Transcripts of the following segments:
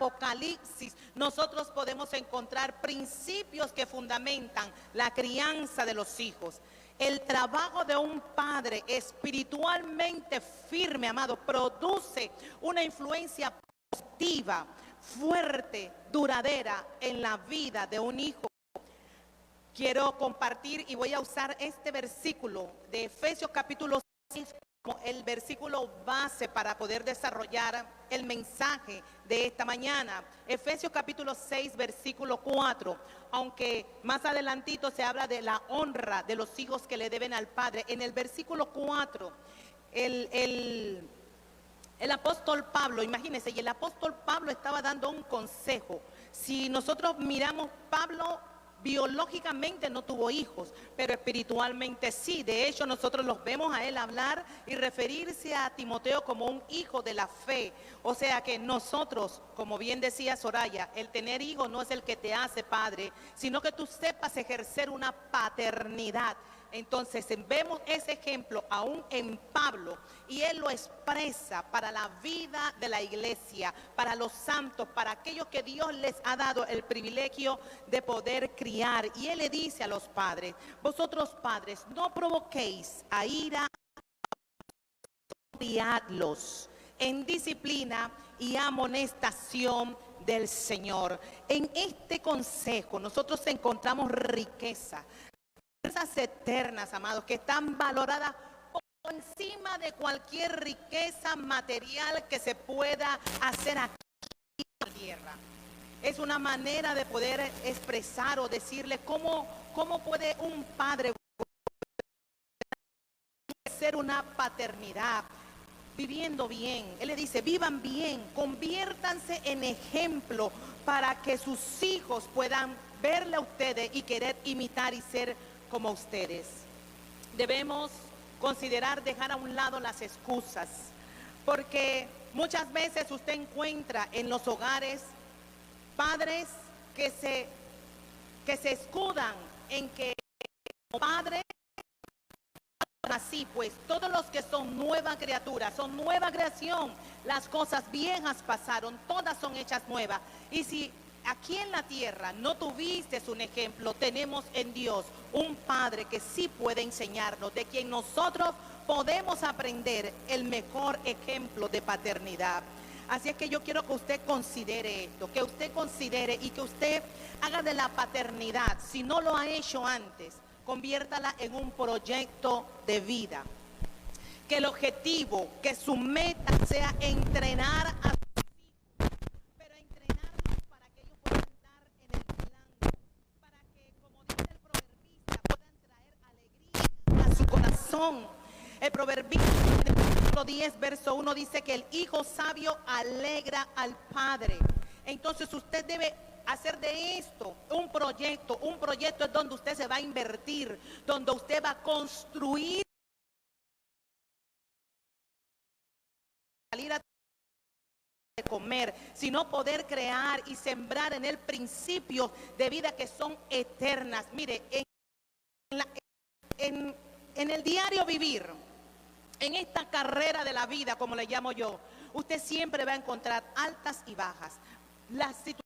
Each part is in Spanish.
Apocalipsis, nosotros podemos encontrar principios que fundamentan la crianza de los hijos. El trabajo de un padre espiritualmente firme, amado, produce una influencia positiva, fuerte, duradera en la vida de un hijo. Quiero compartir y voy a usar este versículo de Efesios capítulo 6 como el versículo base para poder desarrollar el mensaje de esta mañana. Efesios capítulo 6, versículo 4. Aunque más adelantito se habla de la honra de los hijos que le deben al padre. En el versículo 4, el apóstol Pablo, imagínense, y el apóstol Pablo estaba dando un consejo. Si nosotros miramos, Pablo biológicamente no tuvo hijos, pero espiritualmente sí. De hecho, nosotros los vemos a él hablar y referirse a Timoteo como un hijo de la fe. O sea que nosotros, como bien decía Soraya, el tener hijos no es el que te hace padre, sino que tú sepas ejercer una paternidad. Entonces vemos ese ejemplo aún en Pablo y él lo expresa para la vida de la iglesia, para los santos, para aquellos que Dios les ha dado el privilegio de poder criar. Y él le dice a los padres: vosotros padres, no provoquéis a ira, criadlos en disciplina y amonestación del Señor. En este consejo nosotros encontramos riquezas eternas, amados, que están valoradas por encima de cualquier riqueza material que se pueda hacer aquí en la tierra. Es una manera de poder expresar o decirle cómo puede un padre ser una paternidad viviendo bien. Él le dice: vivan bien, conviértanse en ejemplo para que sus hijos puedan verle a ustedes y querer imitar y ser como ustedes. Debemos considerar dejar a un lado las excusas, porque muchas veces usted encuentra en los hogares padres que se escudan en que como padre así, pues todos los que son nueva criatura, son nueva creación, las cosas viejas pasaron, todas son hechas nuevas. Y si aquí en la tierra no tuviste un ejemplo, tenemos en Dios un Padre que sí puede enseñarnos, de quien nosotros podemos aprender el mejor ejemplo de paternidad. Así es que yo quiero que usted considere esto, que usted considere y que usted haga de la paternidad, si no lo ha hecho antes, conviértala en un proyecto de vida. Que el objetivo, que su meta sea entrenar a corazón. El proverbista en el capítulo 10, verso 1 dice que el hijo sabio alegra al padre. Entonces usted debe hacer de esto un proyecto. Un proyecto es donde usted se va a invertir, donde usted va a construir, salir a comer, sino poder crear y sembrar en él principios de vida que son eternas. Mire, en el diario vivir, en esta carrera de la vida, como le llamo yo, usted siempre va a encontrar altas y bajas. La situación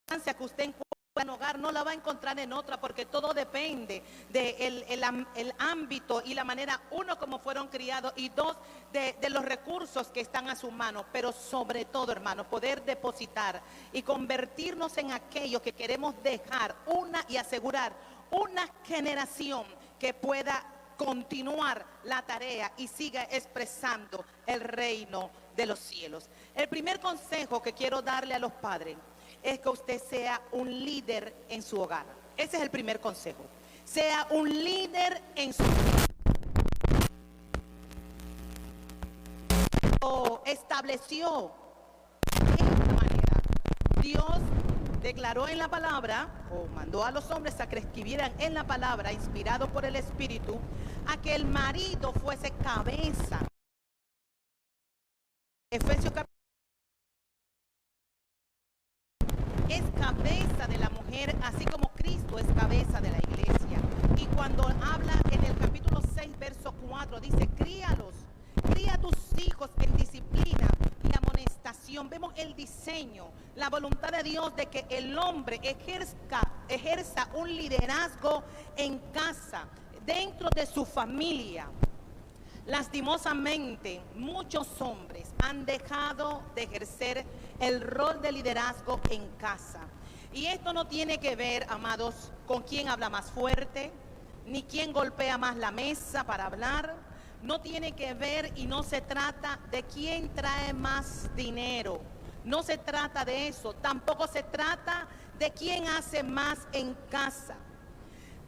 que usted encuentra en un hogar no la va a encontrar en otra, porque todo depende del ámbito y la manera, uno, como fueron criados, y dos, de los recursos que están a su mano. Pero sobre todo, hermano, poder depositar y convertirnos en aquellos que queremos dejar y asegurar una generación que pueda continuar la tarea y siga expresando el reino de los cielos. El primer consejo que quiero darle a los padres es que usted sea un líder en su hogar. Ese es el primer consejo. Sea un líder en su hogar. Lo estableció de esta manera. Dios declaró en la palabra, o mandó a los hombres a que escribieran en la palabra, inspirado por el Espíritu, a que el marido fuese cabeza. Efesios capítulo es cabeza de la mujer, así como Cristo es cabeza de la iglesia. Y cuando habla en el capítulo 6, verso 4, dice: cría a tus hijos en disciplina y amonestación manifestación, vemos el diseño, la voluntad de Dios de que el hombre ejerza un liderazgo en casa, dentro de su familia. Lastimosamente, muchos hombres han dejado de ejercer el rol de liderazgo en casa. Y esto no tiene que ver, amados, con quién habla más fuerte, ni quién golpea más la mesa para hablar. No tiene que ver y no se trata de quién trae más dinero. No se trata de eso. Tampoco se trata de quién hace más en casa.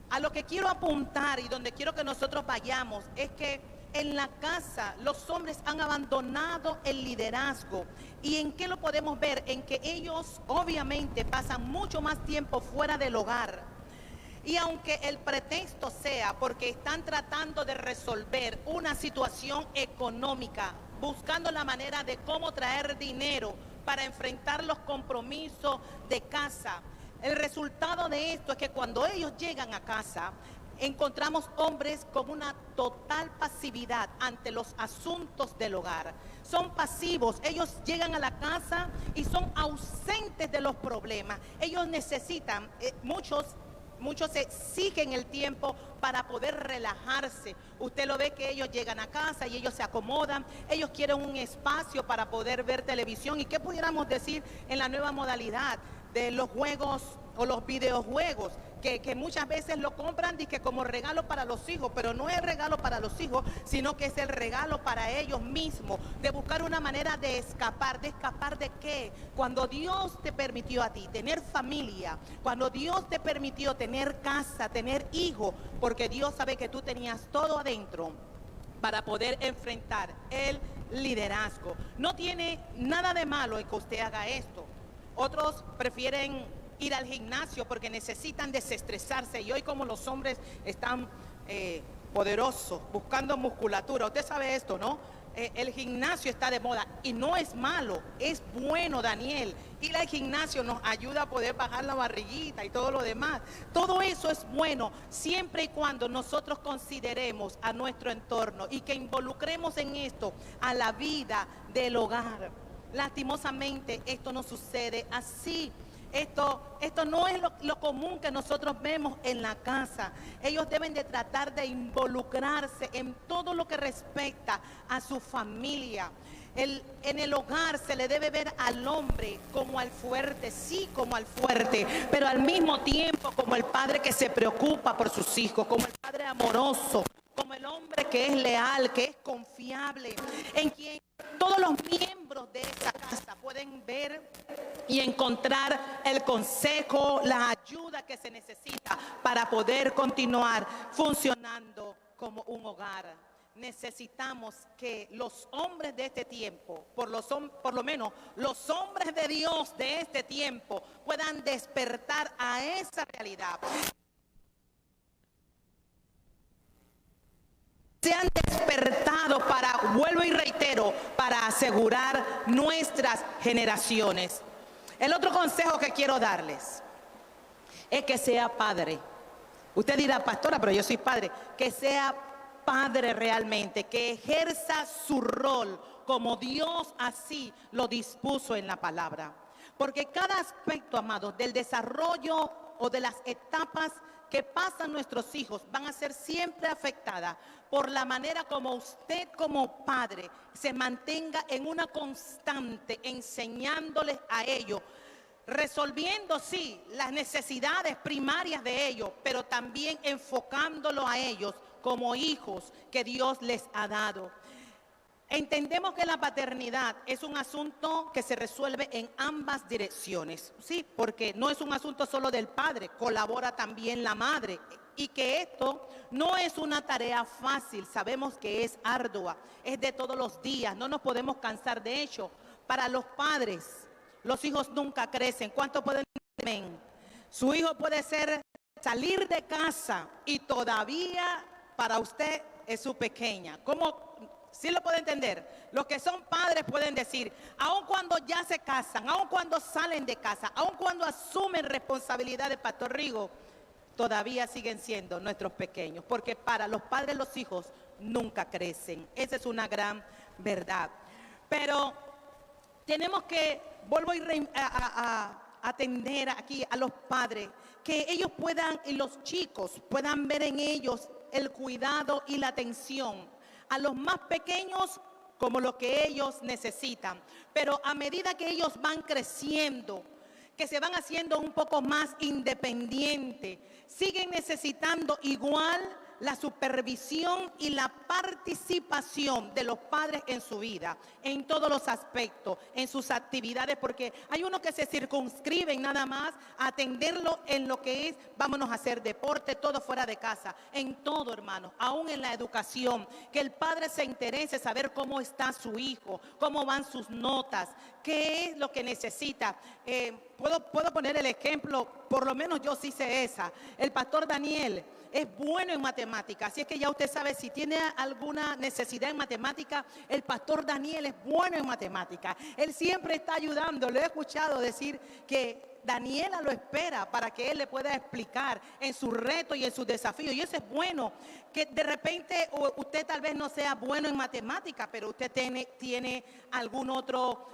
A lo que quiero apuntar y donde quiero que nosotros vayamos es que en la casa los hombres han abandonado el liderazgo. ¿Y en qué lo podemos ver? En que ellos obviamente pasan mucho más tiempo fuera del hogar. Y aunque el pretexto sea porque están tratando de resolver una situación económica, buscando la manera de cómo traer dinero para enfrentar los compromisos de casa, el resultado de esto es que cuando ellos llegan a casa, encontramos hombres con una total pasividad ante los asuntos del hogar. Son pasivos, ellos llegan a la casa y son ausentes de los problemas. Ellos necesitan, muchos se exigen el tiempo para poder relajarse. Usted lo ve que ellos llegan a casa y ellos se acomodan, ellos quieren un espacio para poder ver televisión. ¿Y qué pudiéramos decir en la nueva modalidad de los juegos o los videojuegos? Que muchas veces lo compran dizque como regalo para los hijos, pero no es regalo para los hijos, sino que es el regalo para ellos mismos, de buscar una manera de escapar ¿de qué? Cuando Dios te permitió a ti tener familia, cuando Dios te permitió tener casa, tener hijos, porque Dios sabe que tú tenías todo adentro para poder enfrentar el liderazgo. No tiene nada de malo en que usted haga esto. Otros prefieren ir al gimnasio porque necesitan desestresarse, y hoy como los hombres están poderosos, buscando musculatura, usted sabe esto, ¿no? El gimnasio está de moda y no es malo, es bueno, Daniel. Ir al gimnasio nos ayuda a poder bajar la barriguita y todo lo demás. Todo eso es bueno siempre y cuando nosotros consideremos a nuestro entorno y que involucremos en esto a la vida del hogar. Lastimosamente esto no sucede así. Esto no es lo común que nosotros vemos en la casa. Ellos deben de tratar de involucrarse en todo lo que respecta a su familia. En el hogar se le debe ver al hombre como al fuerte, sí, como al fuerte, pero al mismo tiempo como el padre que se preocupa por sus hijos, como el padre amoroso, como el hombre que es leal, que es confiable, en quien todos los miembros de esa casa pueden ver y encontrar el consejo, la ayuda que se necesita para poder continuar funcionando como un hogar. Necesitamos que los hombres de este tiempo, por lo menos los hombres de Dios de este tiempo, puedan despertar a esa realidad. Se han despertado para, vuelvo y reitero, para asegurar nuestras generaciones. El otro consejo que quiero darles es que sea padre. Usted dirá, pastora, pero yo soy padre. Que sea padre realmente, que ejerza su rol como Dios así lo dispuso en la palabra. Porque cada aspecto, amados, del desarrollo o de las etapas que pasan nuestros hijos van a ser siempre afectadas por la manera como usted como padre se mantenga en una constante enseñándoles a ellos, resolviendo sí las necesidades primarias de ellos, pero también enfocándolo a ellos como hijos que Dios les ha dado. Entendemos que la paternidad es un asunto que se resuelve en ambas direcciones, sí, porque no es un asunto solo del padre, colabora también la madre, y que esto no es una tarea fácil, sabemos que es ardua, es de todos los días, no nos podemos cansar de ello. Para los padres, los hijos nunca crecen. ¿Cuánto pueden decir? Su hijo puede salir de casa y todavía para usted es su pequeña. ¿Cómo? ¿Sí lo puede entender? Los que son padres pueden decir, aun cuando ya se casan, aun cuando salen de casa, aun cuando asumen responsabilidad de Pastor Rigo, todavía siguen siendo nuestros pequeños, porque para los padres los hijos nunca crecen. Esa es una gran verdad. Pero Tenemos que, vuelvo a atender aquí a los padres, que ellos puedan, y los chicos puedan ver en ellos el cuidado y la atención a los más pequeños como lo que ellos necesitan. Pero a medida que ellos van creciendo, que se van haciendo un poco más independientes, siguen necesitando igual la supervisión y la participación de los padres en su vida, en todos los aspectos, en sus actividades, porque hay unos que se circunscriben nada más a atenderlo en lo que es, vámonos a hacer deporte, todo fuera de casa, en todo, hermano, aún en la educación, que el padre se interese saber cómo está su hijo, cómo van sus notas, qué es lo que necesita. Puedo poner el ejemplo, por lo menos yo sí sé esa. El pastor Daniel es bueno en matemáticas, así es que ya usted sabe, si tiene alguna necesidad en matemáticas, el pastor Daniel es bueno en matemáticas. Él siempre está ayudando. Lo he escuchado decir que Daniela lo espera para que él le pueda explicar en sus retos y en sus desafíos. Y eso es bueno, que de repente usted tal vez no sea bueno en matemáticas, pero usted tiene alguna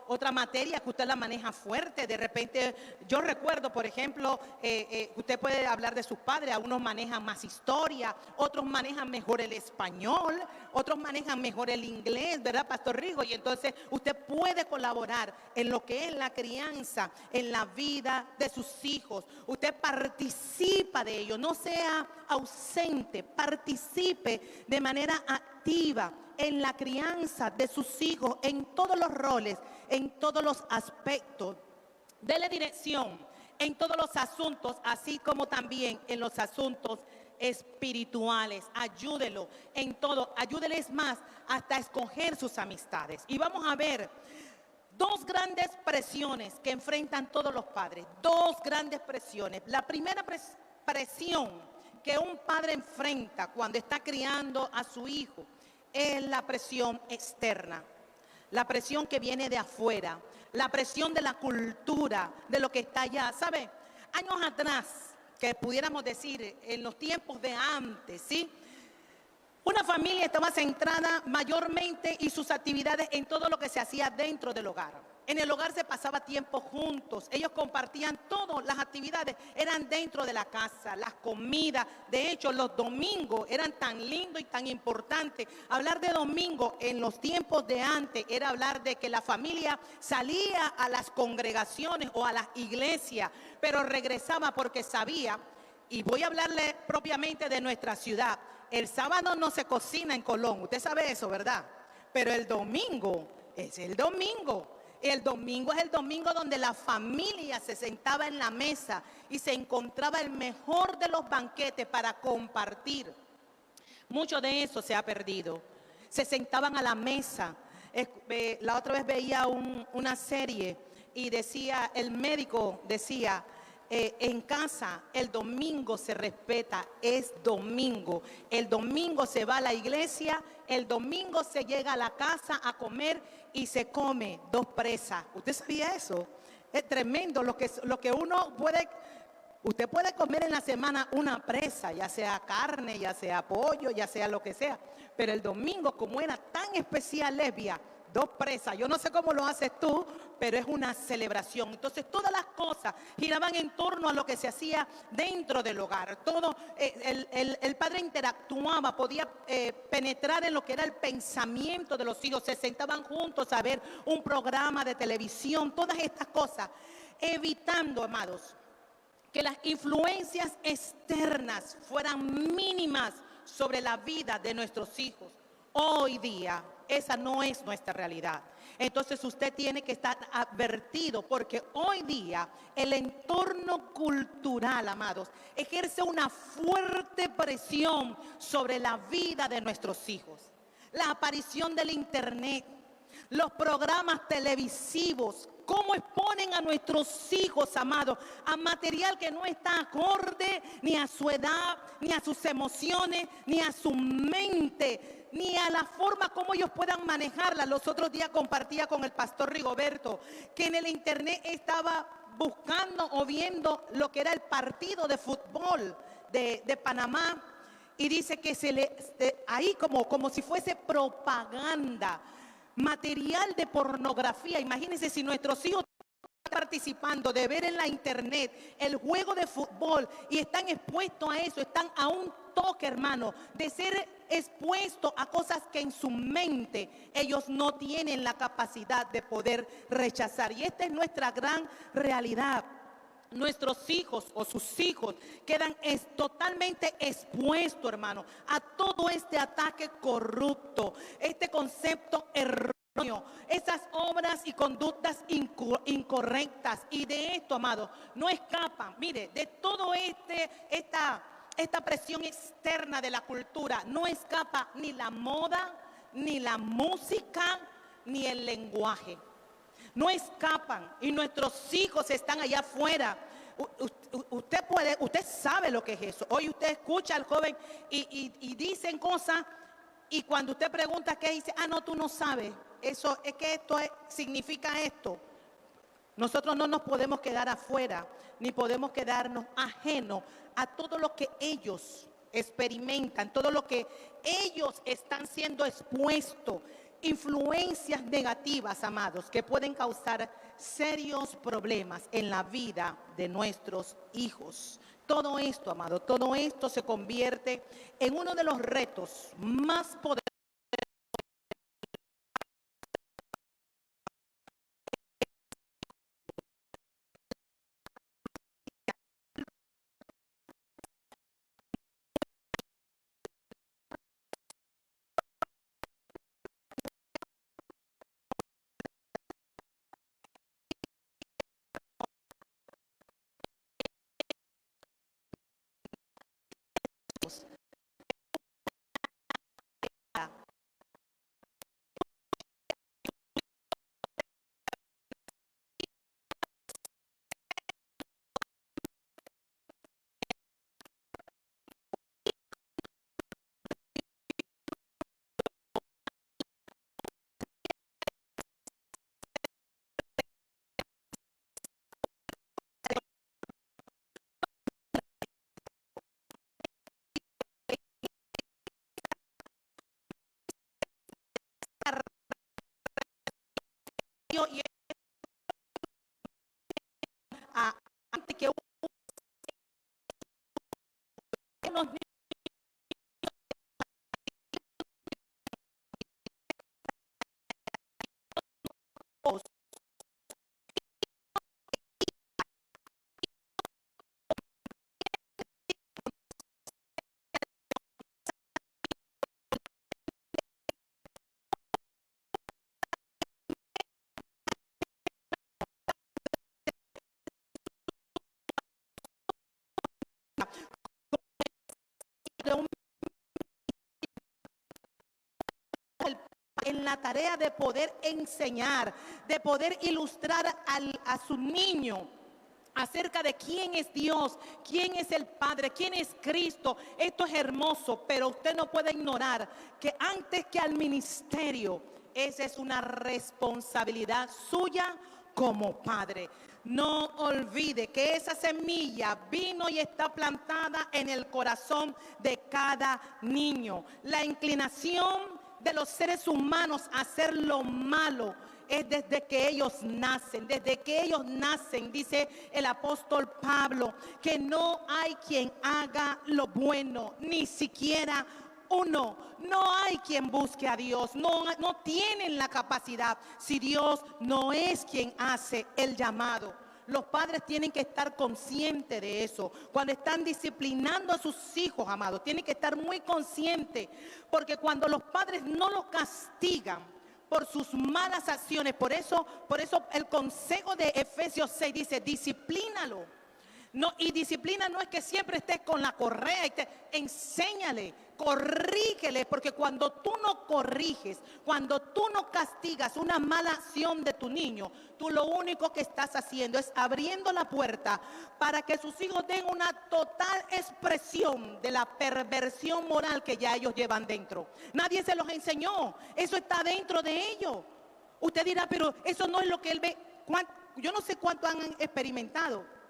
otra materia que usted la maneja fuerte. De repente, yo recuerdo, por ejemplo, usted puede hablar de sus padres, algunos manejan más historia, otros manejan mejor el español, otros manejan mejor el inglés, ¿verdad, Pastor Rigo? Y entonces usted puede colaborar en lo que es la crianza, en la vida de sus hijos. Usted participa de ello, no sea ausente, participe de manera activa en la crianza de sus hijos, en todos los roles, en todos los aspectos. Dele dirección en todos los asuntos, así como también en los asuntos espirituales. Ayúdelo en todo, ayúdeles más hasta escoger sus amistades. Y vamos a ver dos grandes presiones que enfrentan todos los padres, dos grandes presiones. La primera presión que un padre enfrenta cuando está criando a su hijo es la presión externa, la presión que viene de afuera, la presión de la cultura, de lo que está allá. ¿Sabe? Años atrás, que pudiéramos decir en los tiempos de antes, ¿sí? Una familia estaba centrada mayormente y sus actividades en todo lo que se hacía dentro del hogar. En el hogar se pasaba tiempo juntos, ellos compartían todas las actividades, eran dentro de la casa, las comidas. De hecho, los domingos eran tan lindos y tan importantes. Hablar de domingo en los tiempos de antes era hablar de que la familia salía a las congregaciones o a las iglesias, pero regresaba porque sabía, y voy a hablarle propiamente de nuestra ciudad. El sábado no se cocina en Colón, usted sabe eso, ¿verdad? Pero el domingo es el domingo. El domingo es el domingo donde la familia se sentaba en la mesa y se encontraba el mejor de los banquetes para compartir. Mucho de eso se ha perdido. Se sentaban a la mesa. La otra vez veía una serie y decía, el médico decía, en casa el domingo se respeta, es domingo. El domingo se va a la iglesia, el domingo se llega a la casa a comer y se come 2 presas. ¿Usted sabía eso? Es tremendo lo que uno puede. Usted puede comer en la semana una presa, ya sea carne, ya sea pollo, ya sea lo que sea. Pero el domingo, como era tan especial, lesbia, 2 presas. Yo no sé cómo lo haces tú, pero es una celebración. Entonces todas las cosas giraban en torno a lo que se hacía dentro del hogar. Todo, el padre interactuaba, podía penetrar en lo que era el pensamiento de los hijos. Se sentaban juntos a ver un programa de televisión, todas estas cosas, evitando, amados, que las influencias externas fueran mínimas sobre la vida de nuestros hijos. Hoy día, esa no es nuestra realidad. Entonces usted tiene que estar advertido, porque hoy día el entorno cultural, amados, ejerce una fuerte presión sobre la vida de nuestros hijos. La aparición del internet, los programas televisivos, cómo exponen a nuestros hijos, amados, a material que no está acorde ni a su edad, ni a sus emociones, ni a su mente, ni a la forma como ellos puedan manejarla. Los otros días compartía con el pastor Rigoberto que en el internet estaba buscando o viendo lo que era el partido de fútbol de Panamá, y dice que ahí como si fuese propaganda. material de pornografía. Imagínense si nuestros hijos están participando de ver en la internet el juego de fútbol y están expuestos a eso, están a un toque, hermano, de ser expuestos a cosas que en su mente ellos no tienen la capacidad de poder rechazar. Y esta es nuestra gran realidad. Nuestros hijos o sus hijos quedan totalmente expuestos, hermano, a todo este ataque corrupto, este concepto erróneo, esas obras y conductas incorrectas. Y de esto, amado, no escapan. Mire, de todo esta presión externa de la cultura, no escapa ni la moda, ni la música, ni el lenguaje. No escapan y nuestros hijos están allá afuera. Usted sabe lo que es eso. Hoy usted escucha al joven y dicen cosas, y cuando usted pregunta qué dice, no, tú no sabes. Eso es que significa esto. Nosotros no nos podemos quedar afuera, ni podemos quedarnos ajenos a todo lo que ellos experimentan, todo lo que ellos están siendo expuestos. Influencias negativas, amados, que pueden causar serios problemas en la vida de nuestros hijos. Todo esto, amado, todo esto se convierte en uno de los retos más poderosos y antes que unos niños de un en la tarea de poder enseñar, de poder ilustrar a su niño acerca de quién es Dios, quién es el Padre, quién es Cristo. Esto es hermoso, pero usted no puede ignorar que antes que al ministerio, esa es una responsabilidad suya como padre. No olvide que esa semilla vino y está plantada en el corazón de cada niño. La inclinación de los seres humanos a hacer lo malo es desde que ellos nacen. Desde que ellos nacen, dice el apóstol Pablo, que no hay quien haga lo bueno, ni siquiera uno. No hay quien busque a Dios, no tienen la capacidad si Dios no es quien hace el llamado. Los padres tienen que estar conscientes de eso. Cuando están disciplinando a sus hijos, amados, tienen que estar muy conscientes, porque cuando los padres no los castigan por sus malas acciones, por eso el consejo de Efesios 6 dice, disciplínalo. No, y disciplina no es que siempre estés con la correa, enséñale, corrígele, porque cuando tú no corriges, cuando tú no castigas una mala acción de tu niño, tú lo único que estás haciendo es abriendo la puerta para que sus hijos den una total expresión de la perversión moral que ya ellos llevan dentro. Nadie se los enseñó, eso está dentro de ellos. Usted dirá, pero eso no es lo que él ve. Yo no sé cuánto han experimentado.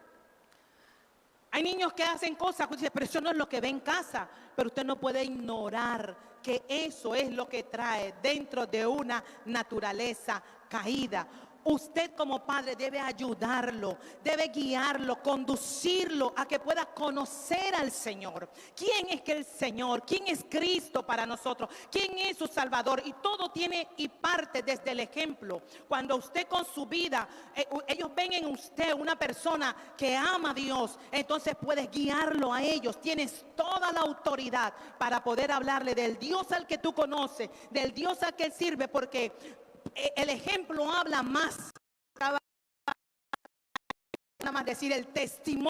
Hay niños que hacen cosas, pero eso no es lo que ve en casa. Pero usted no puede ignorar que eso es lo que trae dentro de una naturaleza caída. Usted como padre debe ayudarlo, debe guiarlo, conducirlo a que pueda conocer al Señor. ¿Quién es que el Señor? ¿Quién es Cristo para nosotros? ¿Quién es su Salvador? Y todo tiene y parte desde el ejemplo. Cuando usted con su vida, ellos ven en usted una persona que ama a Dios, entonces puedes guiarlo a ellos. Tienes toda la autoridad para poder hablarle del Dios al que tú conoces, del Dios al que Él sirve, porque el ejemplo habla más, nada más decir el testimonio,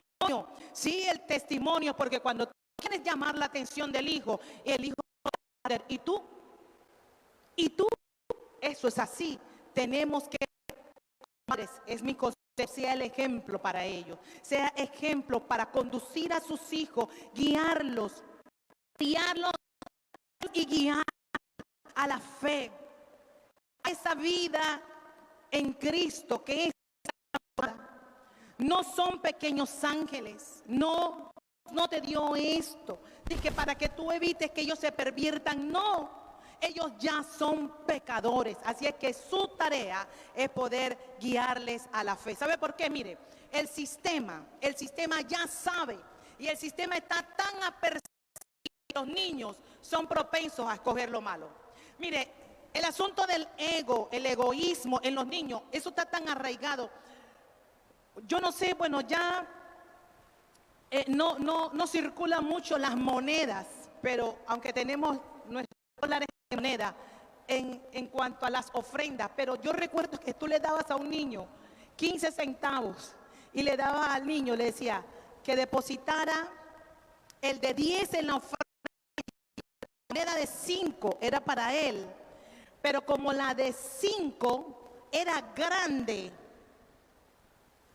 sí, el testimonio, porque cuando tú quieres llamar la atención del hijo, el hijo, y tú, eso es así, tenemos que, es mi consejo, sea el ejemplo para ellos, sea ejemplo para conducir a sus hijos, guiarlos y guiar a la fe, a esa vida en Cristo que es. No son pequeños ángeles, no te dio esto, de que para que tú evites que ellos se perviertan, no. Ellos ya son pecadores, así es que su tarea es poder guiarles a la fe. ¿Sabe por qué? Mire, el sistema ya sabe, y el sistema está tan apercibido que los niños son propensos a escoger lo malo. Mire, el asunto del ego, el egoísmo en los niños, eso está tan arraigado. Yo no sé, bueno, ya no circulan mucho las monedas, pero aunque tenemos nuestros dólares de moneda en cuanto a las ofrendas, pero yo recuerdo que tú le dabas a un niño 15 centavos y le dabas al niño, le decía que depositara el de 10 en la ofrenda, la moneda de 5 era para él, pero como la de 5 era grande,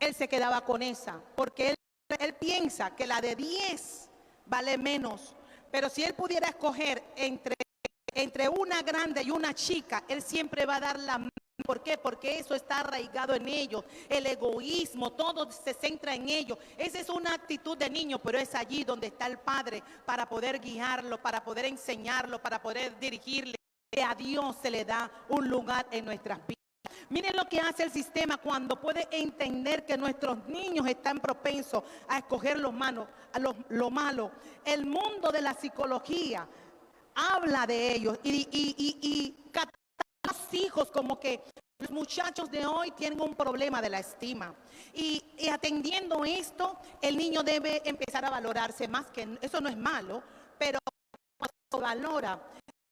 él se quedaba con esa, porque él piensa que la de 10 vale menos. Pero si él pudiera escoger entre una grande y una chica, él siempre va a dar la menos. ¿Por qué? Porque eso está arraigado en ellos. El egoísmo, todo se centra en ellos. Esa es una actitud de niño, pero es allí donde está el Padre para poder guiarlo, para poder enseñarlo, para poder dirigirle. A Dios se le da un lugar en nuestras vidas. Miren lo que hace el sistema cuando puede entender que nuestros niños están propensos a escoger lo malo. El mundo de la psicología habla de ellos y cataloga a los hijos como que los muchachos de hoy tienen un problema de la estima. Y atendiendo esto, el niño debe empezar a valorarse más, que eso no es malo, pero cuando valora,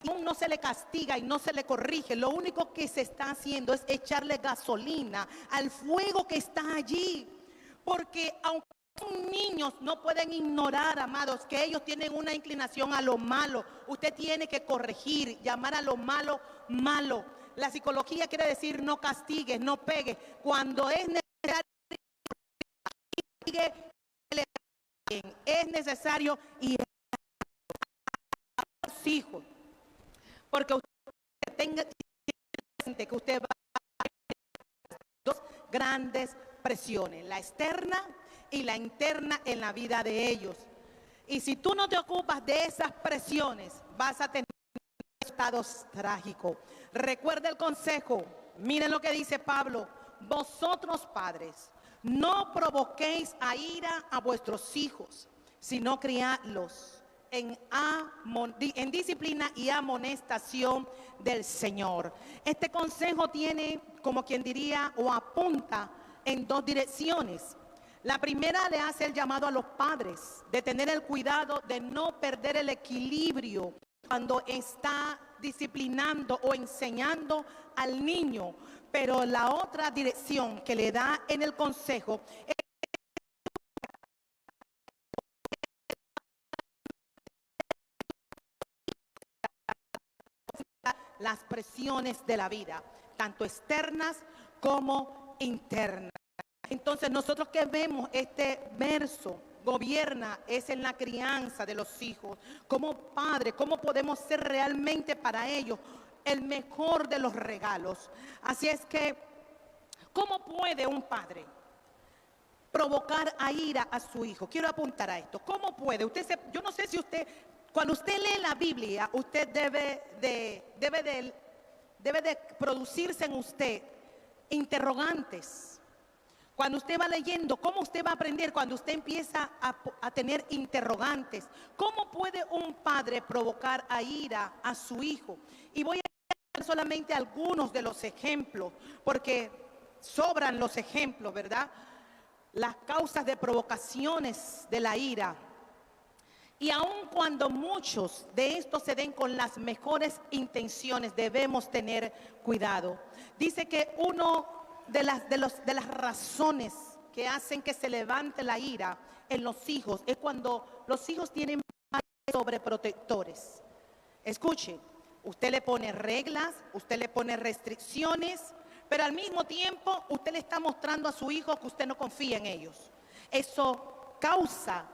no se le castiga y no se le corrige. Lo único que se está haciendo es echarle gasolina al fuego que está allí. Porque aunque son niños, no pueden ignorar, amados, que ellos tienen una inclinación a lo malo. Usted tiene que corregir, llamar a lo malo, malo. La psicología quiere decir no castigues, no pegues. Cuando es necesario y a los hijos. Porque usted tenga que usted va a tener dos grandes presiones, la externa y la interna en la vida de ellos. Y si tú no te ocupas de esas presiones, vas a tener resultados trágicos. Recuerda el consejo, miren lo que dice Pablo: vosotros padres, no provoquéis a ira a vuestros hijos, sino criadlos en disciplina y amonestación del Señor. Este consejo tiene, como quien diría, o apunta en dos direcciones. La primera le hace el llamado a los padres de tener el cuidado de no perder el equilibrio cuando está disciplinando o enseñando al niño. Pero la otra dirección que le da en el consejo es las presiones de la vida, tanto externas como internas. Entonces nosotros que vemos este verso, gobierna es en la crianza de los hijos. Como padre, ¿cómo podemos ser realmente para ellos el mejor de los regalos? Así es que, ¿cómo puede un padre provocar a ira a su hijo. Quiero apuntar a esto. ¿Cómo puede? Yo no sé si usted, cuando usted lee la Biblia, usted debe de producirse en usted interrogantes. Cuando usted va leyendo, ¿cómo usted va a aprender? Cuando usted empieza a tener interrogantes. ¿Cómo puede un padre provocar a ira a su hijo? Y voy a dar solamente algunos de los ejemplos, porque sobran los ejemplos, ¿verdad? Las causas de provocaciones de la ira. Y aun cuando muchos de estos se den con las mejores intenciones, debemos tener cuidado. Dice que uno de las razones que hacen que se levante la ira en los hijos es cuando los hijos tienen padres sobreprotectores. Escuche, usted le pone reglas, usted le pone restricciones, pero al mismo tiempo usted le está mostrando a su hijo que usted no confía en ellos. Eso causa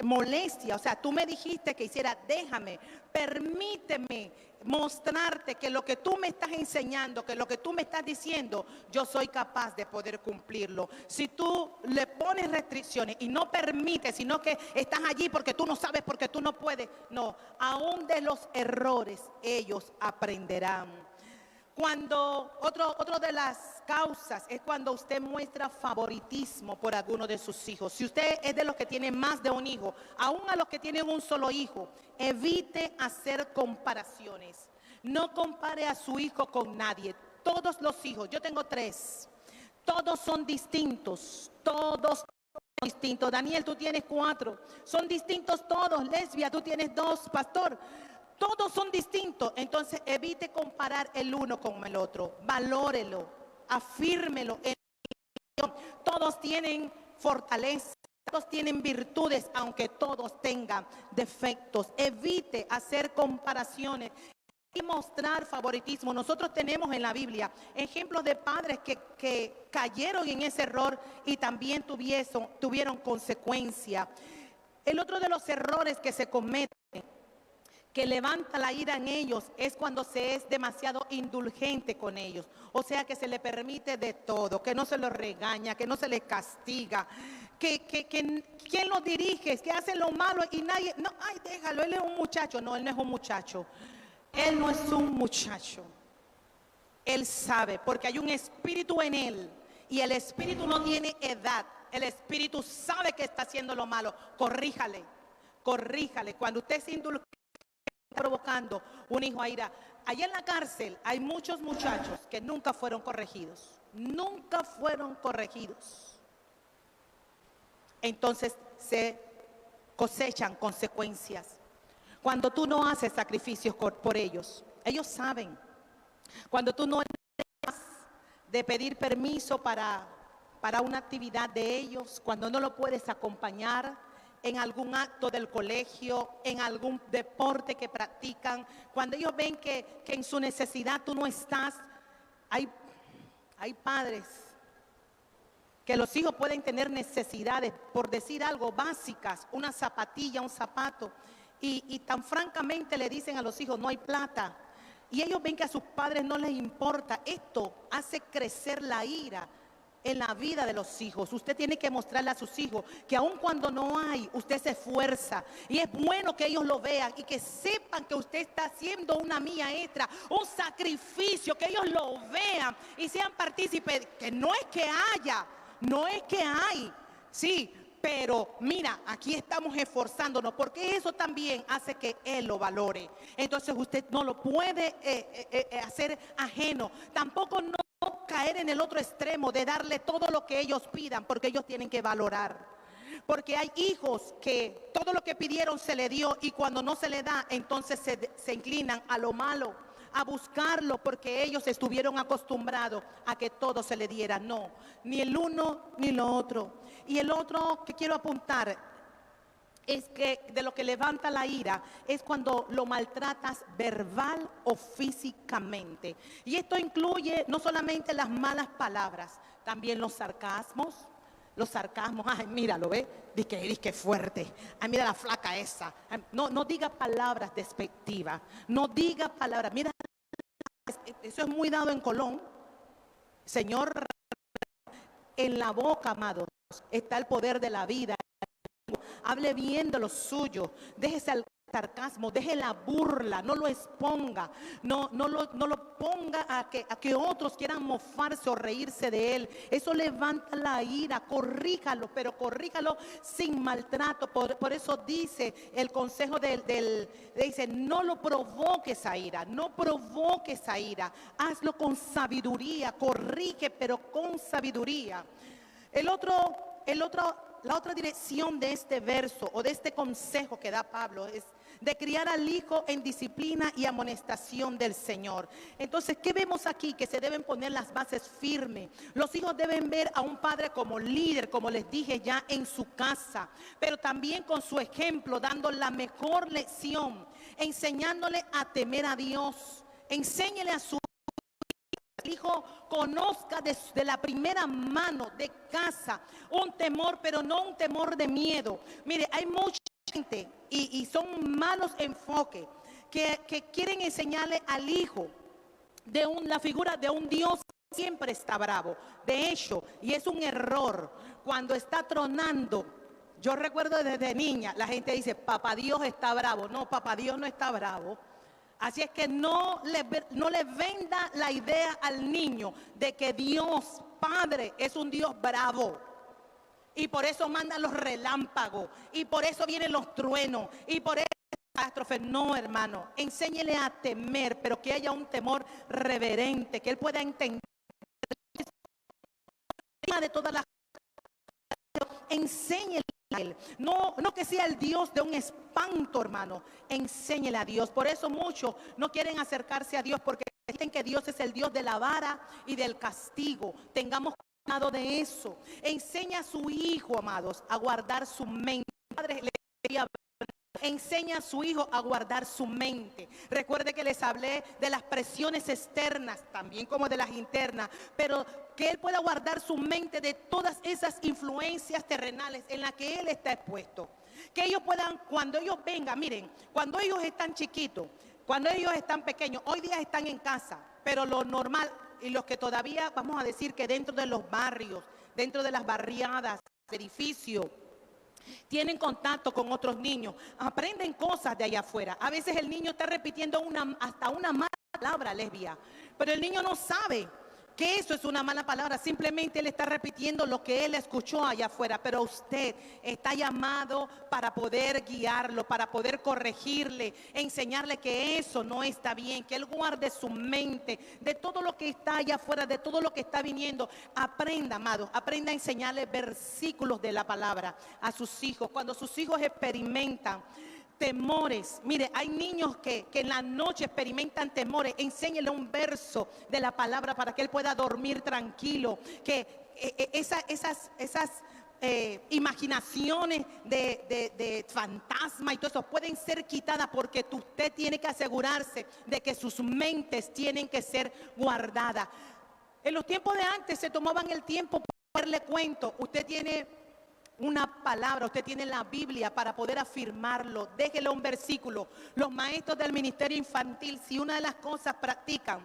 molestia. O sea, tú me dijiste que hiciera, déjame, permíteme mostrarte que lo que tú me estás enseñando, que lo que tú me estás diciendo, yo soy capaz de poder cumplirlo. Si tú le pones restricciones y no permites, sino que estás allí porque tú no sabes, porque tú no puedes, no, aún de los errores ellos aprenderán. Otro de las causas es cuando usted muestra favoritismo por alguno de sus hijos. Si usted es de los que tienen más de un hijo, aún a los que tienen un solo hijo, evite hacer comparaciones. No compare a su hijo con nadie. Todos los hijos, yo tengo 3, todos son distintos, todos son distintos. Daniel, tú tienes 4, son distintos todos. Lesbia, tú tienes 2, pastor. Todos son distintos, entonces evite comparar el uno con el otro. Valórelo, afírmelo. Todos tienen fortaleza, todos tienen virtudes, aunque todos tengan defectos. Evite hacer comparaciones y mostrar favoritismo. Nosotros tenemos en la Biblia ejemplos de padres que cayeron en ese error y también tuvieron consecuencia. El otro de los errores que se cometen, que levanta la ira en ellos, es cuando se es demasiado indulgente con ellos. O sea, que se le permite de todo, que no se los regaña, que no se les castiga, que quien los dirige, que hacen lo malo y nadie, no, ay, déjalo, él es un muchacho. No, él no es un muchacho. Él no es un muchacho. Él sabe, porque hay un espíritu en él y el espíritu no tiene edad. El espíritu sabe que está haciendo lo malo. Corríjale. Cuando usted se indulge, provocando un hijo a ira. Allá en la cárcel hay muchos muchachos que nunca fueron corregidos. Entonces se cosechan consecuencias. Cuando tú no haces sacrificios por ellos, ellos saben. Cuando tú no eres de pedir permiso para una actividad de ellos, cuando no lo puedes acompañar en algún acto del colegio, en algún deporte que practican, cuando ellos ven que en su necesidad tú no estás. Hay padres que los hijos pueden tener necesidades, por decir algo, básicas, una zapatilla, un zapato, y tan francamente le dicen a los hijos, no hay plata, y ellos ven que a sus padres no les importa. Esto hace crecer la ira en la vida de los hijos. Usted tiene que mostrarle a sus hijos que aun cuando no hay, usted se esfuerza. Y es bueno que ellos lo vean y que sepan que usted está haciendo una milla extra, un sacrificio, que ellos lo vean y sean partícipes. Que no es que haya, no es que hay, sí, pero mira, aquí estamos esforzándonos, porque eso también hace que él lo valore. Entonces usted no lo puede hacer ajeno. Tampoco no caer en el otro extremo de darle todo lo que ellos pidan, porque ellos tienen que valorar. Porque hay hijos que todo lo que pidieron se le dio, y cuando no se le da, entonces se inclinan a lo malo, a buscarlo, porque ellos estuvieron acostumbrados a que todo se le diera. No, ni el uno ni lo otro. Y el otro que quiero apuntar es que de lo que levanta la ira es cuando lo maltratas verbal o físicamente. Y esto incluye no solamente las malas palabras, también los sarcasmos. Ay, míralo, ¿ve? Dice que fuerte. Ay, mira la flaca esa. No diga palabras despectivas. No diga palabras. Mira, eso es muy dado en Colón. Señor, en la boca, amado, está el poder de la vida. Hable bien de lo suyo, déjese el sarcasmo, deje la burla, no lo exponga, no lo ponga a que otros quieran mofarse o reírse de él. Eso levanta la ira. Corríjalo, pero corríjalo sin maltrato. Por eso dice el consejo dice, no lo provoques a ira, no provoques a ira, hazlo con sabiduría, corrige pero con sabiduría. La otra dirección de este verso o de este consejo que da Pablo es de criar al hijo en disciplina y amonestación del Señor. Entonces, ¿qué vemos aquí? Que se deben poner las bases firmes. Los hijos deben ver a un padre como líder, como les dije ya, en su casa, pero también con su ejemplo, dando la mejor lección, enseñándole a temer a Dios. Enséñele a su hijo conozca de la primera mano de casa un temor, pero no un temor de miedo. Mire, hay mucha gente y son malos enfoques que quieren enseñarle al hijo la figura de un Dios que siempre está bravo. De hecho, y es un error, cuando está tronando, yo recuerdo desde niña, la gente dice, papá Dios está bravo. No, papá Dios no está bravo. Así es que no le venda la idea al niño de que Dios Padre es un Dios bravo. Y por eso manda los relámpagos. Y por eso vienen los truenos. Y por eso catástrofe. No, hermano. Enséñele a temer, pero que haya un temor reverente, que él pueda entender de todas las cosas. Enséñele a él. No que sea el Dios de un espanto, hermano. Enséñele a Dios. Por eso muchos no quieren acercarse a Dios, porque dicen que Dios es el Dios de la vara y del castigo. Tengamos cuidado de eso. Enseña a su hijo, amados, a guardar su mente. Padre, le quería enseña a su hijo a guardar su mente. Recuerde que les hablé de las presiones externas, también como de las internas, pero que él pueda guardar su mente de todas esas influencias terrenales en las que él está expuesto. Que ellos puedan, cuando ellos vengan, miren, cuando ellos están chiquitos, cuando ellos están pequeños, hoy día están en casa, pero lo normal, y los que todavía, vamos a decir que dentro de los barrios, dentro de las barriadas, edificios, tienen contacto con otros niños, aprenden cosas de allá afuera. A veces el niño está repitiendo hasta una mala palabra, lesbia, pero el niño no sabe que eso es una mala palabra, simplemente él está repitiendo lo que él escuchó allá afuera. Pero usted está llamado para poder guiarlo, para poder corregirle, enseñarle que eso no está bien, que él guarde su mente de todo lo que está allá afuera, de todo lo que está viniendo. Aprenda, amados, aprenda a enseñarle versículos de la palabra a sus hijos. Cuando sus hijos experimentan temores, mire, hay niños que en la noche experimentan temores, enséñele un verso de la palabra para que él pueda dormir tranquilo, que esas imaginaciones de fantasma y todo eso pueden ser quitadas, porque usted tiene que asegurarse de que sus mentes tienen que ser guardadas. En los tiempos de antes se tomaban el tiempo para darle cuento. Usted tiene una palabra, usted tiene la Biblia para poder afirmarlo. Déjele un versículo. Los maestros del ministerio infantil, si una de las cosas practican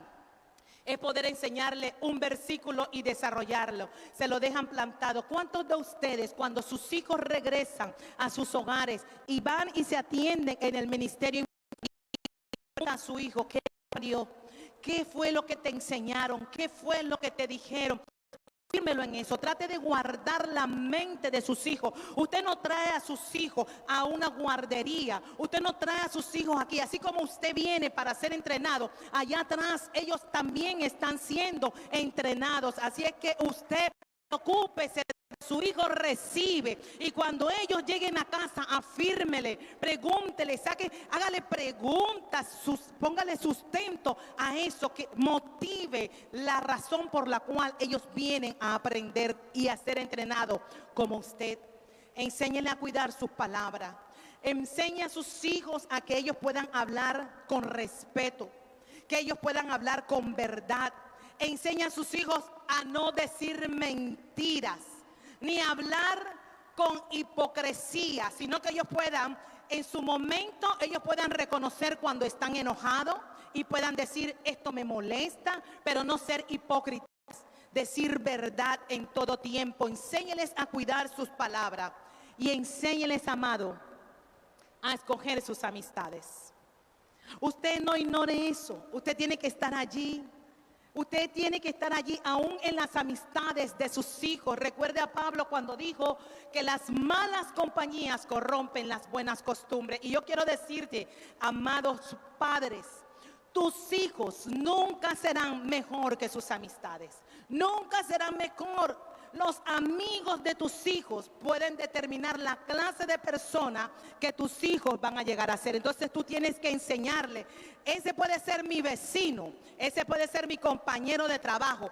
es poder enseñarle un versículo y desarrollarlo, se lo dejan plantado. ¿Cuántos de ustedes, cuando sus hijos regresan a sus hogares y van y se atienden en el ministerio infantil, a su hijo, qué fue lo que te enseñaron, qué fue lo que te dijeron? Fírmelo en eso. Trate de guardar la mente de sus hijos. Usted no trae a sus hijos a una guardería. Usted no trae a sus hijos aquí. Así como usted viene para ser entrenado, allá atrás ellos también están siendo entrenados. Así es que usted ocúpese. Su hijo recibe, y cuando ellos lleguen a casa, afírmele, pregúntele, hágale preguntas, póngale sustento a eso, que motive la razón por la cual ellos vienen a aprender y a ser entrenados como usted. Enséñele a cuidar sus palabras. Enseñe a sus hijos a que ellos puedan hablar con respeto, que ellos puedan hablar con verdad. Enseña a sus hijos a no decir mentiras, ni hablar con hipocresía, sino que ellos puedan, en su momento, ellos puedan reconocer cuando están enojados y puedan decir, esto me molesta, pero no ser hipócritas. decir verdad en todo tiempo. Enséñeles a cuidar sus palabras y enséñeles, amado, a escoger sus amistades. Usted no ignore eso. Usted tiene que estar allí. Usted tiene que estar allí aún en las amistades de sus hijos. Recuerde a Pablo cuando dijo que las malas compañías corrompen las buenas costumbres. Y yo quiero decirte, amados padres, tus hijos nunca serán mejor que sus amistades. Nunca serán mejor. Los amigos de tus hijos pueden determinar la clase de persona que tus hijos van a llegar a ser. Entonces tú tienes que enseñarle. Ese puede ser mi vecino, ese puede ser mi compañero de trabajo,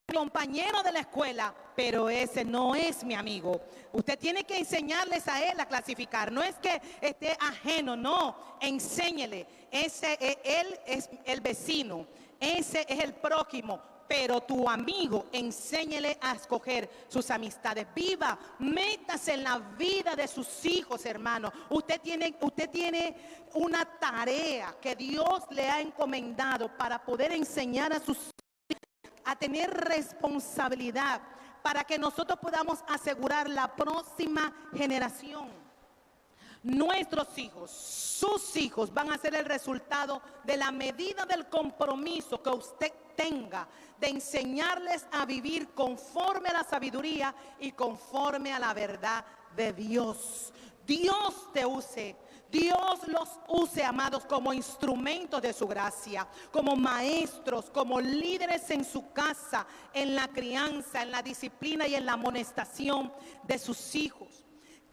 mi compañero de la escuela, pero ese no es mi amigo. Usted tiene que enseñarles a él a clasificar. No es que esté ajeno, no. Enséñele. Él es el vecino, ese es el prójimo. Pero tu amigo, enséñele a escoger sus amistades. Viva, métase en la vida de sus hijos, hermano. Usted tiene una tarea que Dios le ha encomendado para poder enseñar a sus hijos a tener responsabilidad, para que nosotros podamos asegurar la próxima generación. Nuestros hijos, sus hijos van a ser el resultado de la medida del compromiso que usted tenga de enseñarles a vivir conforme a la sabiduría y conforme a la verdad de Dios. Dios te use, Dios los use, amados, como instrumentos de su gracia, como maestros, como líderes en su casa, en la crianza, en la disciplina y en la amonestación de sus hijos.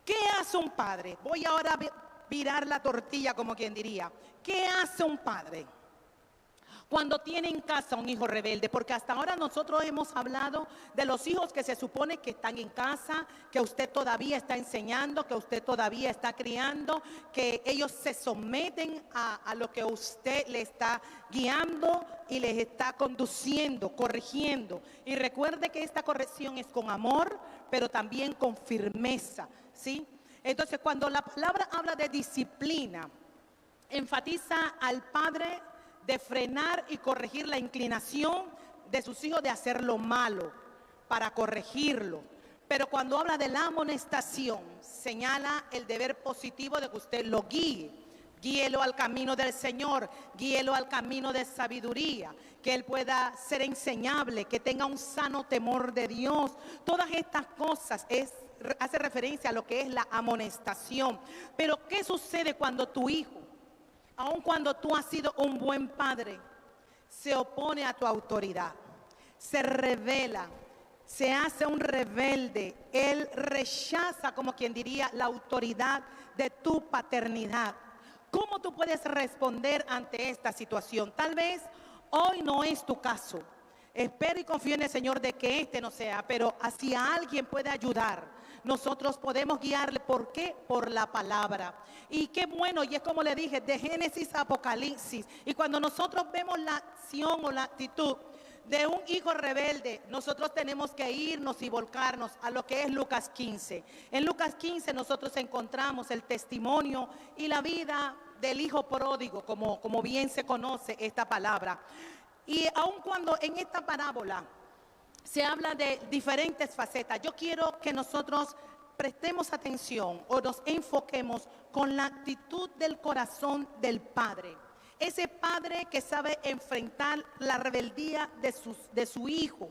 ¿Qué hace un padre? Voy ahora a virar la tortilla, como quien diría. ¿Qué hace un padre cuando tiene en casa un hijo rebelde? Porque hasta ahora nosotros hemos hablado de los hijos que se supone que están en casa, que usted todavía está enseñando, que usted todavía está criando, que ellos se someten a lo que usted le está guiando y les está conduciendo, corrigiendo. Y recuerde que esta corrección es con amor, pero también con firmeza, ¿sí? Entonces, cuando la palabra habla de disciplina, enfatiza al padre de frenar y corregir la inclinación de sus hijos de hacer lo malo, para corregirlo. Pero cuando habla de la amonestación, señala el deber positivo de que usted lo guíe. Guíelo al camino del Señor, guíelo al camino de sabiduría, que él pueda ser enseñable, que tenga un sano temor de Dios. Todas estas cosas hace referencia a lo que es la amonestación. Pero ¿qué sucede cuando tu hijo, aun cuando tú has sido un buen padre, se opone a tu autoridad, se rebela, se hace un rebelde? Él rechaza, como quien diría, la autoridad de tu paternidad. ¿Cómo tú puedes responder ante esta situación? Tal vez hoy no es tu caso. Espero y confío en el Señor de que este no sea, pero si a alguien puede ayudar, nosotros podemos guiarle. ¿Por qué? Por la palabra. Y qué bueno, y es como le dije, de Génesis a Apocalipsis. Y cuando nosotros vemos la acción o la actitud de un hijo rebelde, nosotros tenemos que irnos y volcarnos a lo que es Lucas 15. En Lucas 15 nosotros encontramos el testimonio y la vida del hijo pródigo, como bien se conoce esta palabra. Y aun cuando en esta parábola se habla de diferentes facetas, yo quiero que nosotros prestemos atención o nos enfoquemos con la actitud del corazón del padre. Ese padre que sabe enfrentar la rebeldía de su hijo,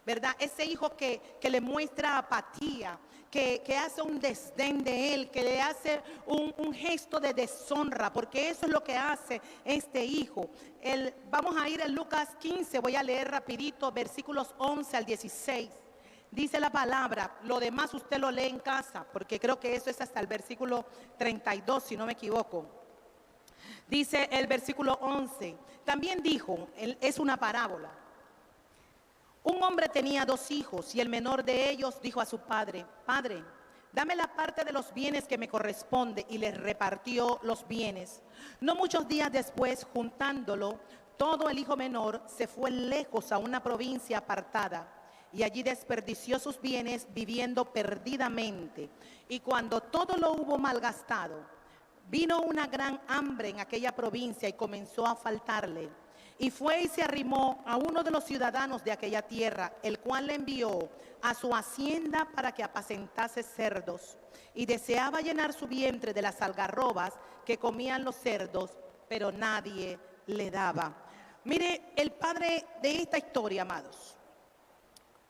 ¿verdad? Ese hijo que le muestra apatía, que hace un desdén de él, que le hace un gesto de deshonra, porque eso es lo que hace este hijo. Vamos a ir en Lucas 15, voy a leer rapidito, versículos 11 al 16. Dice la palabra, lo demás usted lo lee en casa, porque creo que eso es hasta el versículo 32, si no me equivoco. Dice el versículo 11, también dijo, es una parábola. Un hombre tenía 2 hijos y el menor de ellos dijo a su padre, Padre, dame la parte de los bienes que me corresponde, y les repartió los bienes. No muchos días después, juntándolo todo, el hijo menor se fue lejos a una provincia apartada y allí desperdició sus bienes viviendo perdidamente. Y cuando todo lo hubo malgastado, vino una gran hambre en aquella provincia y comenzó a faltarle. Y fue y se arrimó a uno de los ciudadanos de aquella tierra, el cual le envió a su hacienda para que apacentase cerdos. Y deseaba llenar su vientre de las algarrobas que comían los cerdos, pero nadie le daba. Mire, el padre de esta historia, amados,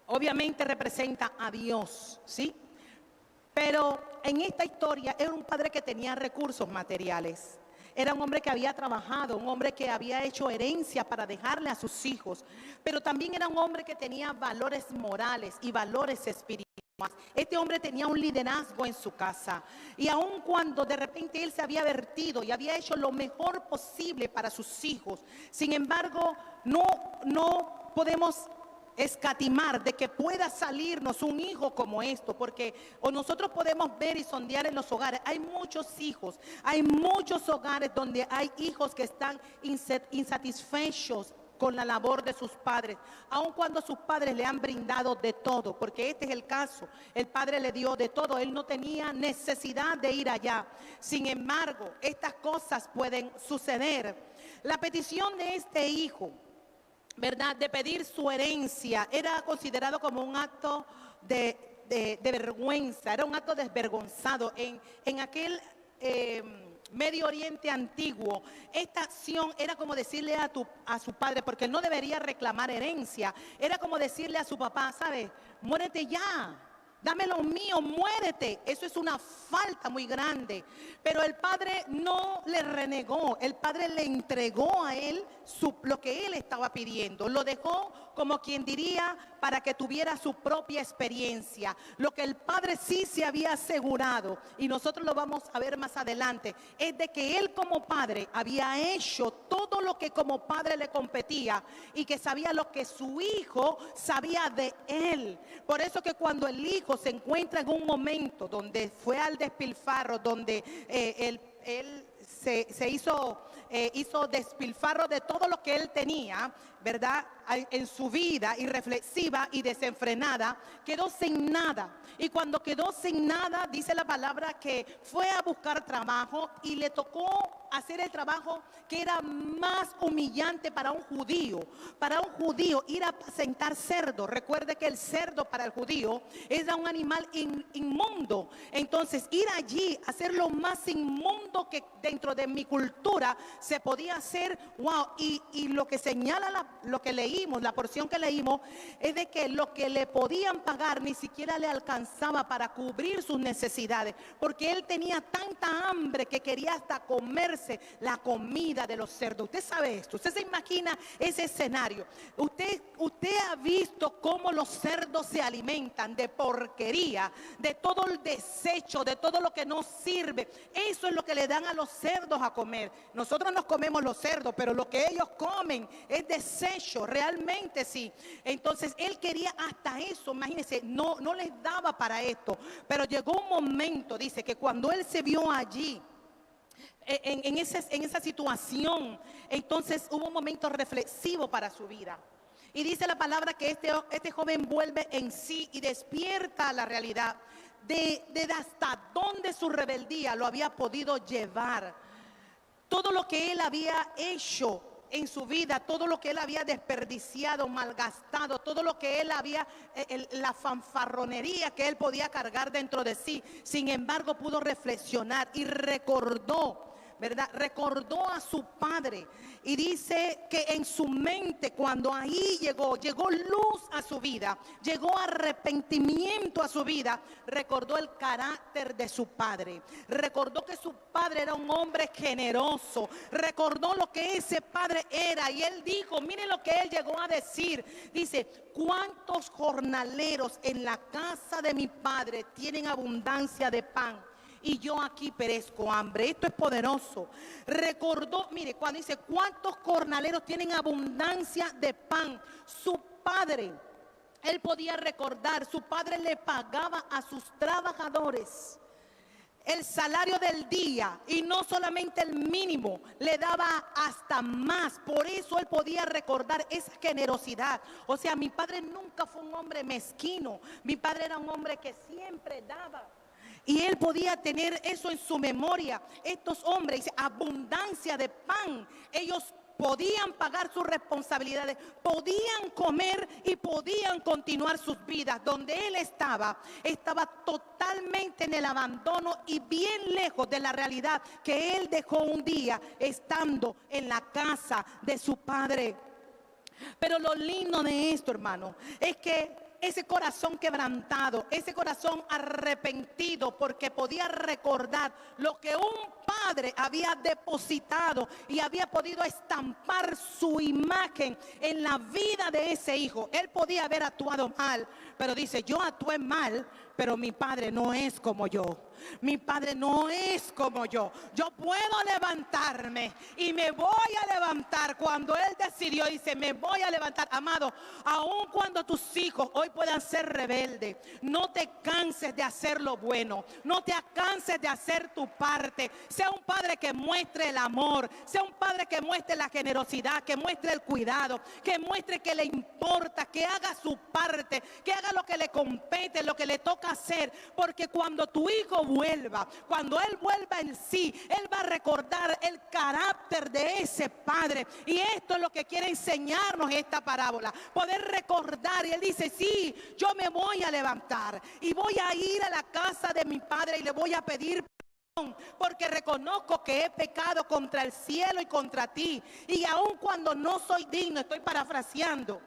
obviamente representa a Dios, ¿sí? Pero en esta historia era un padre que tenía recursos materiales. Era un hombre que había trabajado, un hombre que había hecho herencia para dejarle a sus hijos. Pero también era un hombre que tenía valores morales y valores espirituales. Este hombre tenía un liderazgo en su casa. Y aun cuando de repente él se había vertido y había hecho lo mejor posible para sus hijos, sin embargo, no podemos escatimar de que pueda salirnos un hijo como esto, porque o nosotros podemos ver y sondear en los hogares. Hay muchos hijos, hay muchos hogares donde hay hijos que están insatisfechos con la labor de sus padres, aun cuando sus padres le han brindado de todo, porque este es el caso. El padre le dio de todo, él no tenía necesidad de ir allá. Sin embargo, estas cosas pueden suceder. La petición de este hijo, ¿verdad?, de pedir su herencia, era considerado como un acto de vergüenza, era un acto desvergonzado. En aquel Medio Oriente antiguo, esta acción era como decirle a su padre, porque no debería reclamar herencia, era como decirle a su papá, ¿sabes? Muérete ya. Dame lo mío, muérete. Eso es una falta muy grande. Pero el padre no le renegó. El padre le entregó a él lo que él estaba pidiendo. Lo dejó como quien diría para que tuviera su propia experiencia. Lo que el padre sí se había asegurado, y nosotros lo vamos a ver más adelante, es de que él como padre había hecho todo lo que como padre le competía y que sabía lo que su hijo sabía de él. Por eso que cuando el hijo se encuentra en un momento donde fue al despilfarro, donde él se hizo despilfarro de todo lo que él tenía, ¿verdad?, en su vida, irreflexiva y desenfrenada, quedó sin nada. Y cuando quedó sin nada, dice la palabra que fue a buscar trabajo y le tocó hacer el trabajo que era más humillante para un judío. Para un judío ir a apacentar cerdo. Recuerde que el cerdo para el judío era un animal inmundo. Entonces ir allí a hacer lo más inmundo que dentro de mi cultura se podía hacer. Wow. Y lo que señala lo que leímos, la porción que leímos, es de que lo que le podían pagar ni siquiera le alcanzaba para cubrir sus necesidades, porque él tenía tanta hambre que quería hasta comerse la comida de los cerdos. Usted sabe esto, usted se imagina ese escenario. Usted ha visto cómo los cerdos se alimentan de porquería, de todo el desecho, de todo lo que no sirve. Eso es lo que le dan a los cerdos a comer. Nosotros nos comemos los cerdos, pero lo que ellos comen es desecho, realmente sí. Entonces él quería hasta eso, imagínense, no les daba para esto. Pero llegó un momento, dice, que cuando él se vio allí, en esa situación, entonces hubo un momento reflexivo para su vida. Y dice la palabra que este joven vuelve en sí y despierta a la realidad de hasta dónde su rebeldía lo había podido llevar. Todo lo que él había hecho en su vida, todo lo que él había desperdiciado, malgastado, todo lo que él había, la fanfarronería que él podía cargar dentro de sí. Sin embargo, pudo reflexionar y recordó, ¿verdad? Recordó a su padre, y dice que en su mente, cuando ahí llegó luz a su vida, llegó arrepentimiento a su vida, recordó el carácter de su padre, recordó que su padre era un hombre generoso, recordó lo que ese padre era, y él dijo, mire lo que él llegó a decir, dice, ¿cuántos jornaleros en la casa de mi padre tienen abundancia de pan? Y yo aquí perezco hambre. Esto es poderoso. Recordó, mire, cuando dice, ¿cuántos jornaleros tienen abundancia de pan? Su padre, él podía recordar, su padre le pagaba a sus trabajadores el salario del día, y no solamente el mínimo, le daba hasta más. Por eso él podía recordar esa generosidad. O sea, mi padre nunca fue un hombre mezquino. Mi padre era un hombre que siempre daba. Y él podía tener eso en su memoria. Estos hombres, abundancia de pan. Ellos podían pagar sus responsabilidades, podían comer y podían continuar sus vidas. Donde él estaba totalmente en el abandono y bien lejos de la realidad que él dejó un día estando en la casa de su padre. Pero lo lindo de esto, hermano, es que ese corazón quebrantado, ese corazón arrepentido, porque podía recordar lo que un padre había depositado y había podido estampar su imagen en la vida de ese hijo. Él podía haber actuado mal, pero dice: yo actué mal, pero mi padre no es como yo. Mi padre no es como yo. Yo puedo levantarme y me voy a levantar. Cuando él decidió, dice: me voy a levantar. Amado, aun cuando tus hijos hoy puedan ser rebeldes, no te canses de hacer lo bueno. No te canses de hacer tu parte. Sea un padre que muestre el amor. Sea un padre que muestre la generosidad, que muestre el cuidado, que muestre que le importa, que haga su parte, que haga lo que le compete, lo que le toca hacer. Porque cuando tu hijo vuelva, cuando él vuelva en sí, él va a recordar el carácter de ese padre. Y esto es lo que quiere enseñarnos esta parábola, poder recordar. Y él dice: sí, yo me voy a levantar y voy a ir a la casa de mi padre y le voy a pedir perdón, porque reconozco que he pecado contra el cielo y contra ti, y aun cuando no soy digno, estoy parafraseando,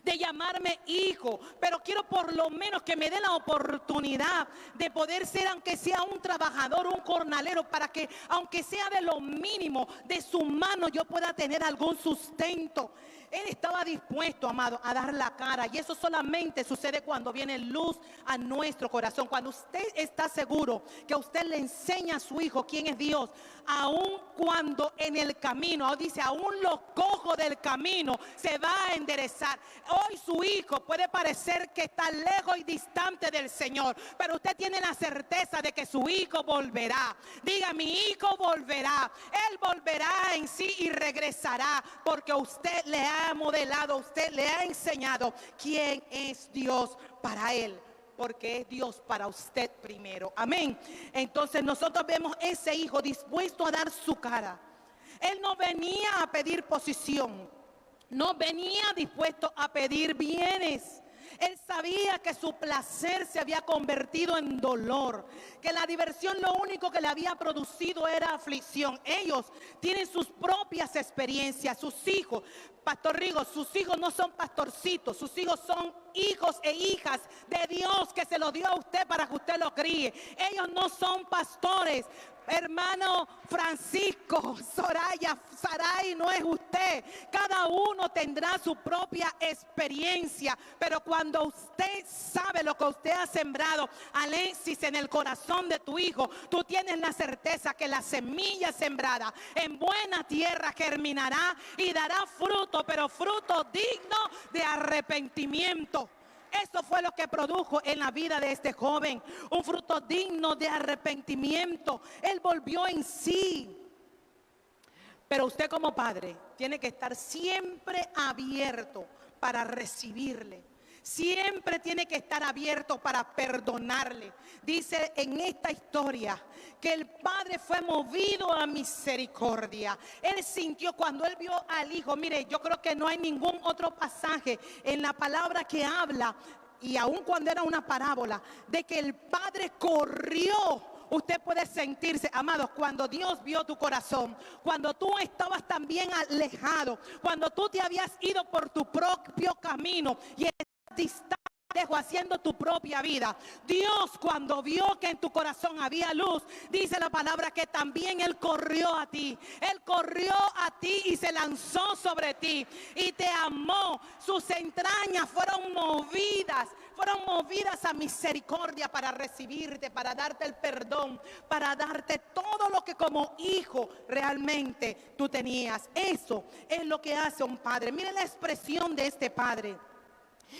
de llamarme hijo, pero quiero por lo menos que me dé la oportunidad de poder ser, aunque sea un trabajador, un jornalero, para que aunque sea de lo mínimo de su mano yo pueda tener algún sustento. Él estaba dispuesto, amado, a dar la cara, y eso solamente sucede cuando viene luz a nuestro corazón. Cuando usted está seguro que usted le enseña a su hijo quién es Dios, aun cuando en el camino, dice, aún lo cojo del camino se va a enderezar. Hoy su hijo puede parecer que está lejos y distante del Señor, pero usted tiene la certeza de que su hijo volverá. Diga: mi hijo volverá. Él volverá en sí y regresará, porque usted le ha modelado, usted le ha enseñado quién es Dios para él, porque es Dios para usted primero. Amén. Entonces nosotros vemos ese hijo dispuesto a dar su cara. Él no venía a pedir posición, no venía dispuesto a pedir bienes. Él sabía que su placer se había convertido en dolor, que la diversión lo único que le había producido era aflicción. Ellos tienen sus propias experiencias, sus hijos. Pastor Rigo, sus hijos no son pastorcitos, sus hijos son hijos e hijas de Dios, que se los dio a usted para que usted los críe. Ellos no son pastores. Hermano Francisco, Soraya, Saray no es usted. Cada uno tendrá su propia experiencia, pero cuando usted sabe lo que usted ha sembrado, Alexis, en el corazón de tu hijo, tú tienes la certeza que la semilla sembrada en buena tierra germinará y dará fruto, pero fruto digno de arrepentimiento. Eso fue lo que produjo en la vida de este joven, un fruto digno de arrepentimiento. Él volvió en sí. Pero usted como padre tiene que estar siempre abierto para recibirle. Siempre tiene que estar abierto para perdonarle. Dice en esta historia que el padre fue movido a misericordia. Él sintió cuando él vio al hijo. Mire, yo creo que no hay ningún otro pasaje en la palabra que habla, y aun cuando era una parábola, de que el padre corrió. Usted puede sentirse, amados, cuando Dios vio tu corazón, cuando tú estabas también alejado, cuando tú te habías ido por tu propio camino y distante, haciendo tu propia vida. Dios, cuando vio que en tu corazón había luz, dice la palabra que también Él corrió a ti. Él corrió a ti y se lanzó sobre ti y te amó. Sus entrañas fueron movidas a misericordia para recibirte, para darte el perdón, para darte todo lo que como hijo realmente tú tenías. Eso es lo que hace un padre. Miren la expresión de este padre.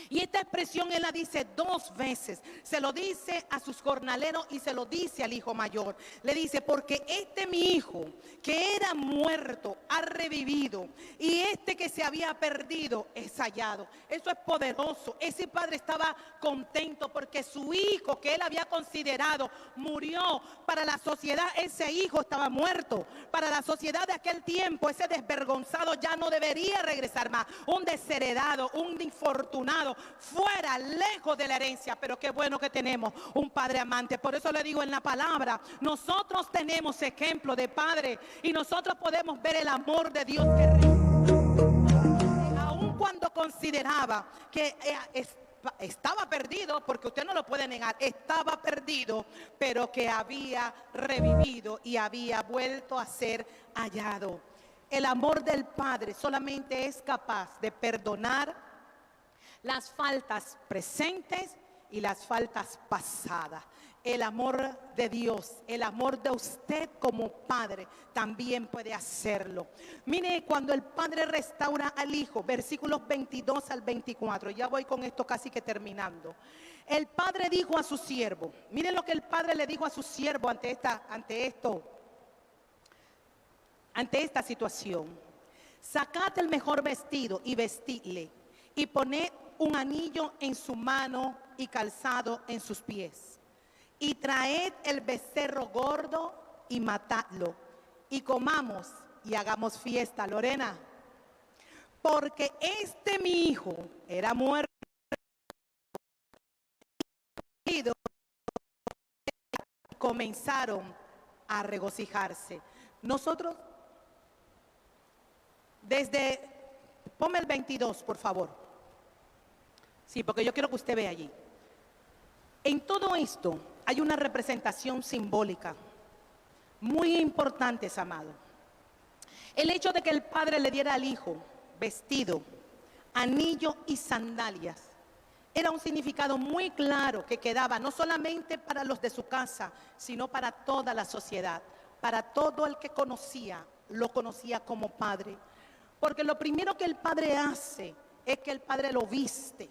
Y esta expresión él la dice 2 veces. Se lo dice a sus jornaleros y se lo dice al hijo mayor. Le dice, porque este mi hijo que era muerto ha revivido, y este que se había perdido es hallado. Eso es poderoso. Ese padre estaba contento porque su hijo que él había considerado murió. Para la sociedad ese hijo estaba muerto. Para la sociedad de aquel tiempo ese desvergonzado ya no debería regresar más. Un desheredado, un infortunado, fuera, lejos de la herencia. Pero qué bueno que tenemos un padre amante. Por eso le digo en la palabra, nosotros tenemos ejemplo de padre y nosotros podemos ver el amor de Dios que aun cuando consideraba que estaba perdido, porque usted no lo puede negar, estaba perdido, pero que había revivido y había vuelto a ser hallado. El amor del Padre solamente es capaz de perdonar las faltas presentes y las faltas pasadas. El amor de Dios, el amor de usted como padre también puede hacerlo. Mire, cuando el padre restaura al hijo, versículos 22 al 24, ya voy con esto casi que terminando. El padre dijo a su siervo, miren lo que el padre le dijo a su siervo ante esta situación: sacad el mejor vestido y vestidle, y poned un anillo en su mano y calzado en sus pies, y traed el becerro gordo y matadlo, y comamos y hagamos fiesta. Lorena, porque este mi hijo era muerto y comenzaron a regocijarse. Nosotros ponme el 22, por favor. Sí, porque yo quiero que usted vea allí. En todo esto hay una representación simbólica muy importante, amado. El hecho de que el padre le diera al hijo vestido, anillo y sandalias era un significado muy claro que quedaba no solamente para los de su casa, sino para toda la sociedad. Para todo el que conocía, lo conocía como padre. Porque lo primero que el padre hace es que el padre lo viste.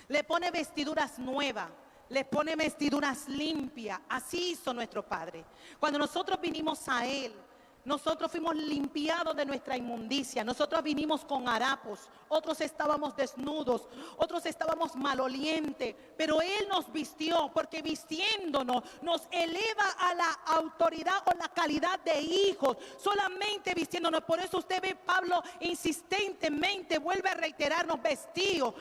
Le pone vestiduras nuevas, le pone vestiduras limpias. Así hizo nuestro Padre. Cuando nosotros vinimos a Él, nosotros fuimos limpiados de nuestra inmundicia. Nosotros vinimos con harapos, otros estábamos desnudos, otros estábamos malolientes, pero Él nos vistió, porque vistiéndonos nos eleva a la autoridad o la calidad de hijos, solamente vistiéndonos. Por eso usted ve, Pablo insistentemente vuelve a reiterarnos: vestidos,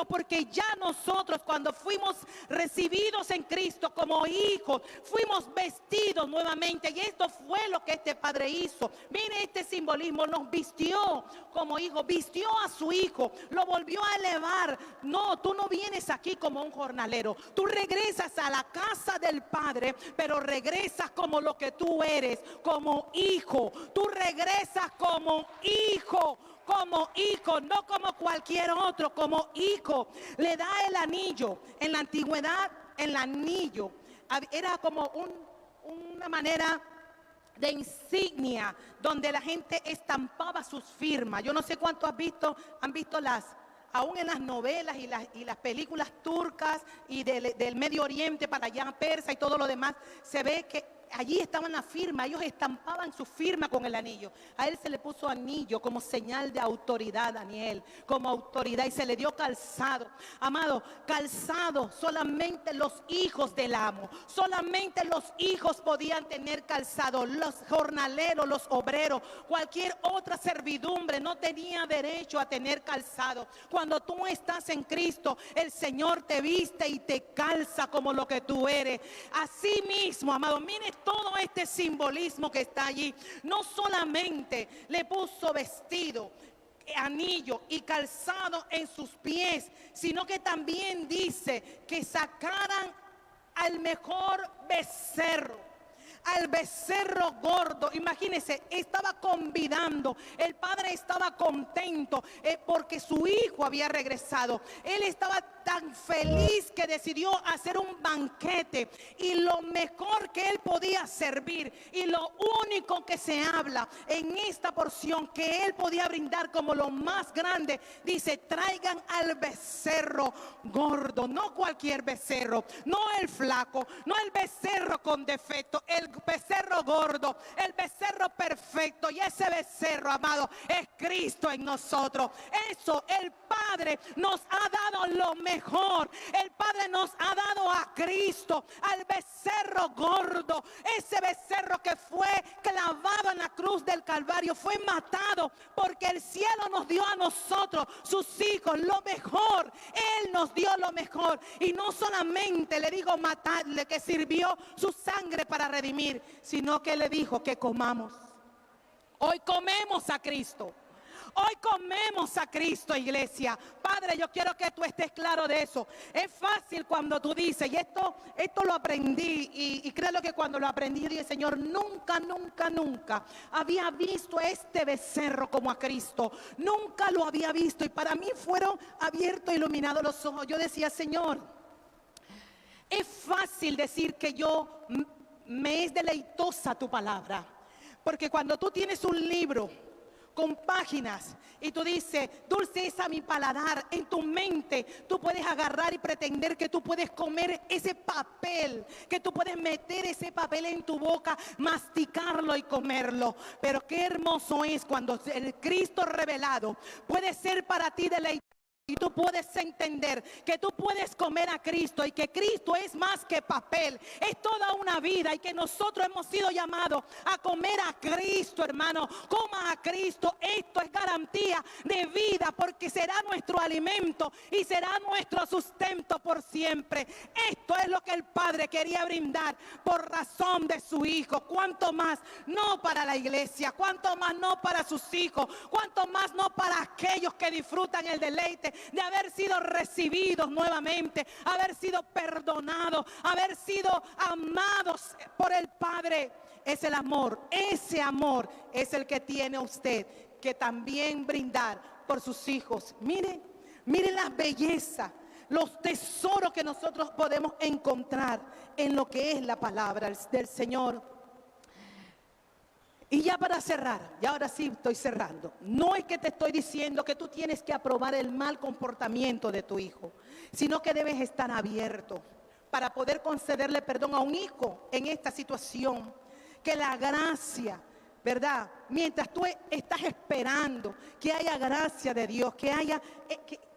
porque ya nosotros, cuando fuimos recibidos en Cristo como hijos, fuimos vestidos nuevamente. Y esto fue lo que este Padre hizo. Mire este simbolismo: nos vistió como hijo, vistió a su hijo, lo volvió a elevar. No, tú no vienes aquí como un jornalero, tú regresas a la casa del Padre, pero regresas como lo que tú eres, como hijo. Tú regresas como hijo, no como cualquier otro, como hijo. Le da el anillo. En la antigüedad, el anillo era como una manera de insignia donde la gente estampaba sus firmas. Yo no sé cuánto han visto aún en las novelas y las películas turcas y del Medio Oriente para allá, Persa y todo lo demás, se ve que allí estaban las firmas. Ellos estampaban su firma con el anillo. A él se le puso anillo como señal de autoridad, Daniel, como autoridad, y se le dio calzado. Amado, calzado solamente los hijos del amo, solamente los hijos podían tener calzado. Los jornaleros, los obreros, cualquier otra servidumbre no tenía derecho a tener calzado. Cuando tú estás en Cristo, el Señor te viste y te calza como lo que tú eres. Así mismo, amado, mire todo este simbolismo que está allí. No solamente le puso vestido, anillo y calzado en sus pies, sino que también dice que sacaran al mejor becerro, al becerro gordo. Imagínense, estaba convidando. El padre estaba contento porque su hijo había regresado. Él estaba tan feliz que decidió hacer un banquete y lo mejor que él podía servir y lo único que se habla en esta porción que él podía brindar como lo más grande, dice: traigan al becerro gordo, no cualquier becerro, no el flaco, no el becerro con defecto, el becerro gordo, el becerro perfecto. Y ese becerro, amado, es Cristo en nosotros. Eso, el Padre nos ha dado lo mejor. El Padre nos ha dado a Cristo, al becerro gordo, ese becerro que fue clavado en la cruz del Calvario, fue matado porque el cielo nos dio a nosotros, sus hijos, lo mejor. Él nos dio lo mejor, y no solamente le digo matarle, que sirvió su sangre para redimir, sino que le dijo que comamos. Hoy comemos a Cristo. Hoy comemos a Cristo, iglesia. Padre, yo quiero que tú estés claro de eso. Es fácil cuando tú dices, y esto lo aprendí, y creo que cuando lo aprendí, yo dije: Señor, nunca había visto a este becerro como a Cristo. Nunca lo había visto, y para mí fueron abiertos, iluminados los ojos. Yo decía: Señor, es fácil decir que me es deleitosa tu palabra, porque cuando tú tienes un libro con páginas y tú dices: dulce es a mi paladar, en tu mente tú puedes agarrar y pretender que tú puedes comer ese papel, que tú puedes meter ese papel en tu boca, masticarlo y comerlo. Pero qué hermoso es cuando el Cristo revelado puede ser para ti deleitoso. Y tú puedes entender que tú puedes comer a Cristo, y que Cristo es más que papel, es toda una vida, y que nosotros hemos sido llamados a comer a Cristo, hermano. Coma a Cristo. Esto es garantía de vida, porque será nuestro alimento y será nuestro sustento por siempre. Esto es lo que el Padre quería brindar por razón de su Hijo. Cuánto más no para la iglesia, cuánto más no para sus hijos, cuánto más no para aquellos que disfrutan el deleite de haber sido recibidos nuevamente, haber sido perdonados, haber sido amados por el Padre. Es el amor, ese amor es el que tiene usted que también brindar por sus hijos. Miren las bellezas, los tesoros que nosotros podemos encontrar en lo que es la palabra del Señor. Y ya para cerrar, y ahora sí estoy cerrando, no es que te estoy diciendo que tú tienes que aprobar el mal comportamiento de tu hijo, sino que debes estar abierto para poder concederle perdón a un hijo en esta situación. Que la gracia, ¿verdad? Mientras tú estás esperando que haya gracia de Dios, que haya...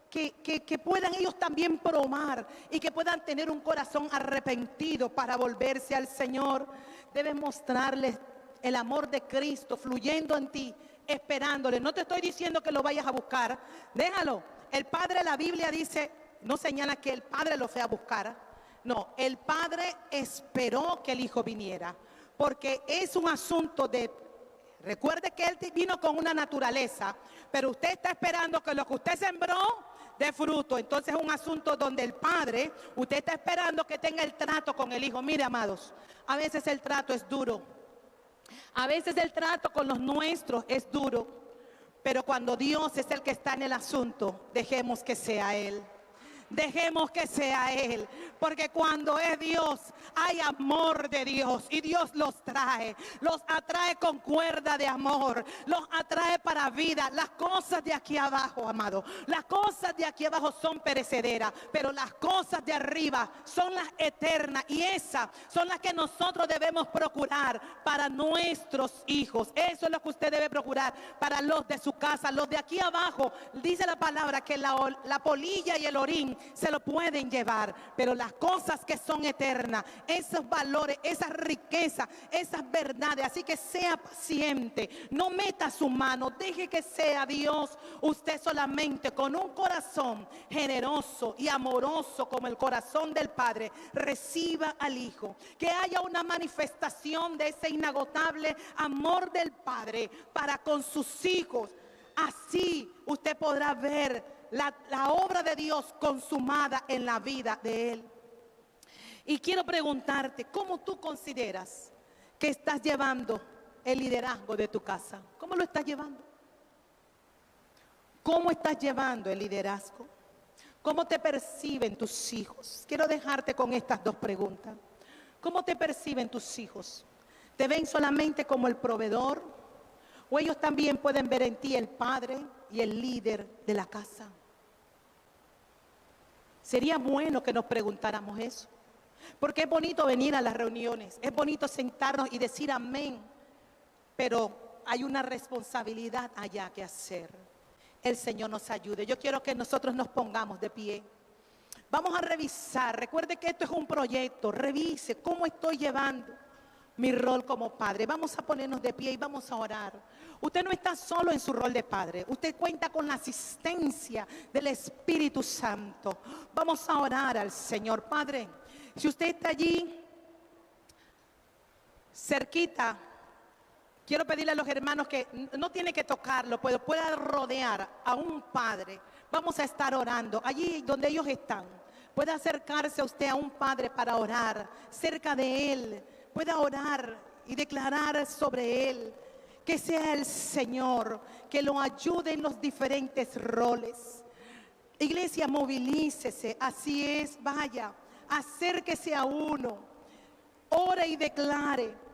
Que puedan ellos también probar y que puedan tener un corazón arrepentido para volverse al Señor. Debes mostrarles el amor de Cristo fluyendo en ti, esperándole. No te estoy diciendo que lo vayas a buscar, déjalo. El Padre, la Biblia dice, no señala que el Padre lo fue a buscar. No, el Padre esperó que el Hijo viniera, porque es un asunto de... Recuerde que Él vino con una naturaleza, pero usted está esperando que lo que usted sembró dé fruto. Entonces es un asunto donde el Padre, usted está esperando que tenga el trato con el Hijo. Mire, amados, a veces el trato es duro. A veces el trato con los nuestros es duro, pero cuando Dios es el que está en el asunto, dejemos que sea Él. Dejemos que sea Él, porque cuando es Dios hay amor de Dios, y Dios los atrae con cuerda de amor, los atrae para vida. Las cosas de aquí abajo, amado, las cosas de aquí abajo son perecederas, pero las cosas de arriba son las eternas, y esas son las que nosotros debemos procurar para nuestros hijos. Eso es lo que usted debe procurar para los de su casa. Los de aquí abajo, dice la palabra que la polilla y el orín se lo pueden llevar, pero las cosas que son eternas, esos valores, esas riquezas, esas verdades. Así que sea paciente, no meta su mano, deje que sea Dios. Usted solamente con un corazón generoso y amoroso como el corazón del Padre, reciba al Hijo. Que haya una manifestación de ese inagotable amor del Padre para con sus hijos. Así usted podrá ver la obra de Dios consumada en la vida de Él. Y quiero preguntarte, ¿cómo tú consideras que estás llevando el liderazgo de tu casa? ¿Cómo lo estás llevando? ¿Cómo estás llevando el liderazgo? ¿Cómo te perciben tus hijos? Quiero dejarte con estas dos preguntas. ¿Cómo te perciben tus hijos? ¿Te ven solamente como el proveedor? ¿O ellos también pueden ver en ti el padre y el líder de la casa? Sería bueno que nos preguntáramos eso. Porque es bonito venir a las reuniones, es bonito sentarnos y decir amén. Pero hay una responsabilidad allá que hacer. El Señor nos ayude. Yo quiero que nosotros nos pongamos de pie. Vamos a revisar. Recuerde que esto es un proyecto. Revise cómo estoy llevando mi rol como padre. Vamos a ponernos de pie y vamos a orar. Usted no está solo en su rol de padre. Usted cuenta con la asistencia del Espíritu Santo. Vamos a orar al Señor. Padre, si usted está allí cerquita, quiero pedirle a los hermanos que no tiene que tocarlo, pero pueda rodear a un padre. Vamos a estar orando allí donde ellos están. Puede acercarse a usted a un padre para orar cerca de él. Pueda orar y declarar sobre él. Que sea el Señor que lo ayude en los diferentes roles. Iglesia, movilícese. Así es, vaya, acérquese a uno. Ore y declare.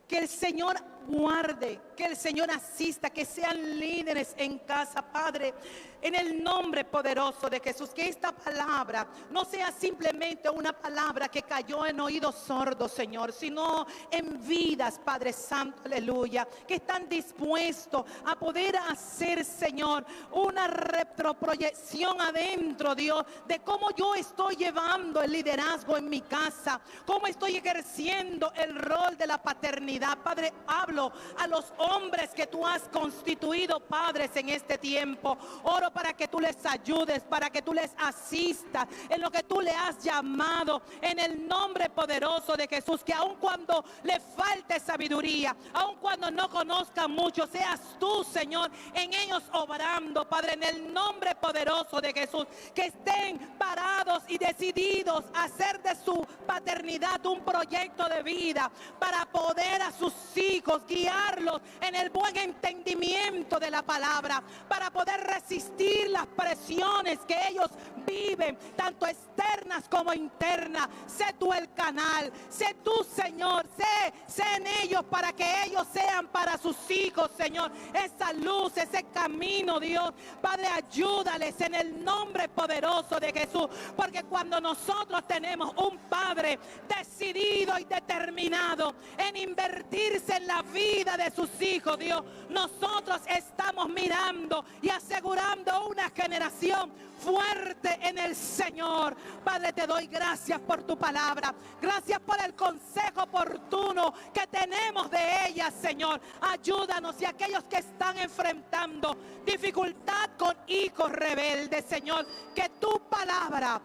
Que el Señor guarde, que el Señor asista, que sean líderes en casa, Padre, en el nombre poderoso de Jesús. Que esta palabra no sea simplemente una palabra que cayó en oídos sordos, Señor, sino en vidas, Padre Santo, aleluya, que están dispuestos a poder hacer, Señor, una retroproyección adentro, Dios, de cómo yo estoy llevando el liderazgo en mi casa, cómo estoy ejerciendo el rol de la paternidad. Padre, hablo a los hombres que tú has constituido padres en este tiempo. Oro para que tú les ayudes, para que tú les asistas en lo que tú le has llamado, en el nombre poderoso de Jesús. Que aun cuando le falte sabiduría, aun cuando no conozcan mucho, seas tú, Señor, en ellos obrando, Padre, en el nombre poderoso de Jesús. Que estén parados y decididos a hacer de su paternidad un proyecto de vida para poder a sus hijos guiarlos en el buen entendimiento de la palabra, para poder resistir las presiones que ellos viven, tanto externas como internas. Sé tú el canal, sé tú, Señor, sé en ellos para que ellos sean para sus hijos, Señor, esa luz, ese camino, Dios. Padre, ayúdales en el nombre poderoso de Jesús, porque cuando nosotros tenemos un Padre decidido y determinado en invertirse en la vida de sus hijos, Dios, nosotros estamos mirando y asegurando una generación fuerte en el Señor. Padre, te doy gracias por tu palabra. Gracias por el consejo oportuno que tenemos de ella, Señor. Ayúdanos, y aquellos que están enfrentando dificultad con hijos rebeldes, Señor, que tu palabra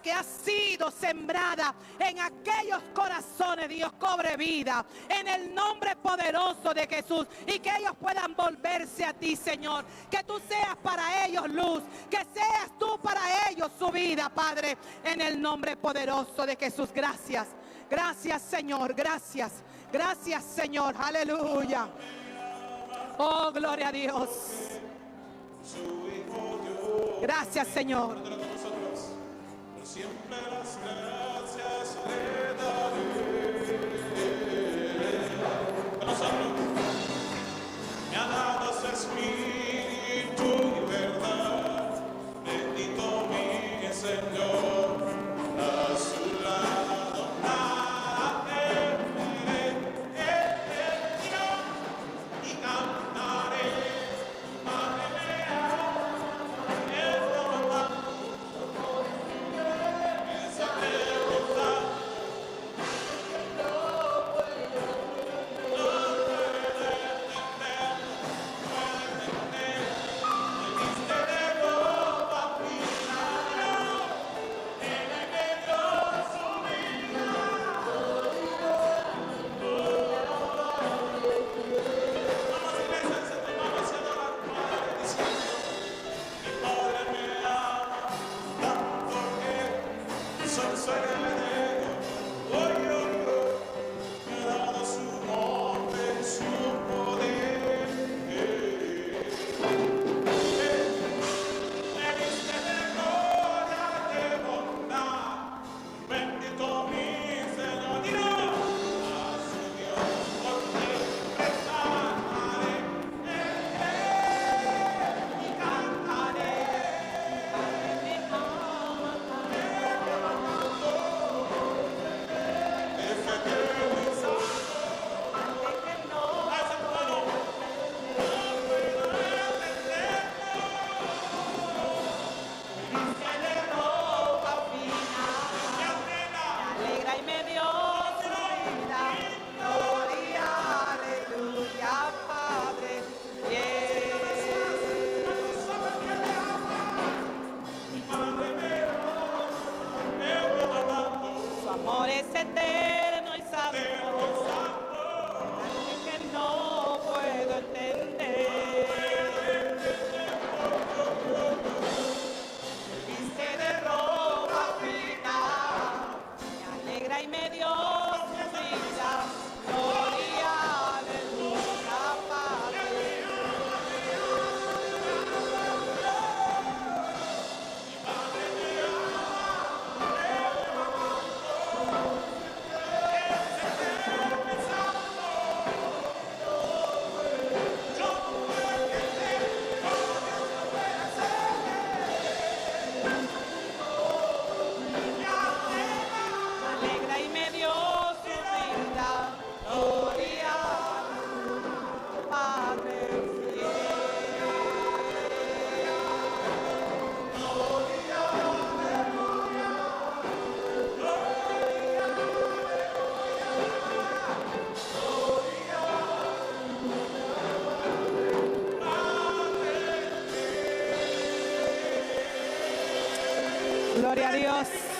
que ha sido sembrada en aquellos corazones, Dios, cobre vida en el nombre poderoso de Jesús, y que ellos puedan volverse a ti, Señor. Que tú seas para ellos luz, que seas tú para ellos su vida, Padre, en el nombre poderoso de Jesús. Gracias, gracias, Señor, gracias, gracias, Señor, aleluya. Oh, gloria a Dios. Gracias, Señor. Siempre las gracias le daré. Me ha dado su espíritu y verdad. Bendito mi Señor, a su lado nada temeré. Y cantaré, madre mía, el romano. amor es eterno y santo, algo que no puedo entender. Viste de ropa fina, me alegra y me dio su vida. Gloria, aleluya, Padre. Alegra y me dio su vida, gloria, Padre fiel. Gloria a Dios.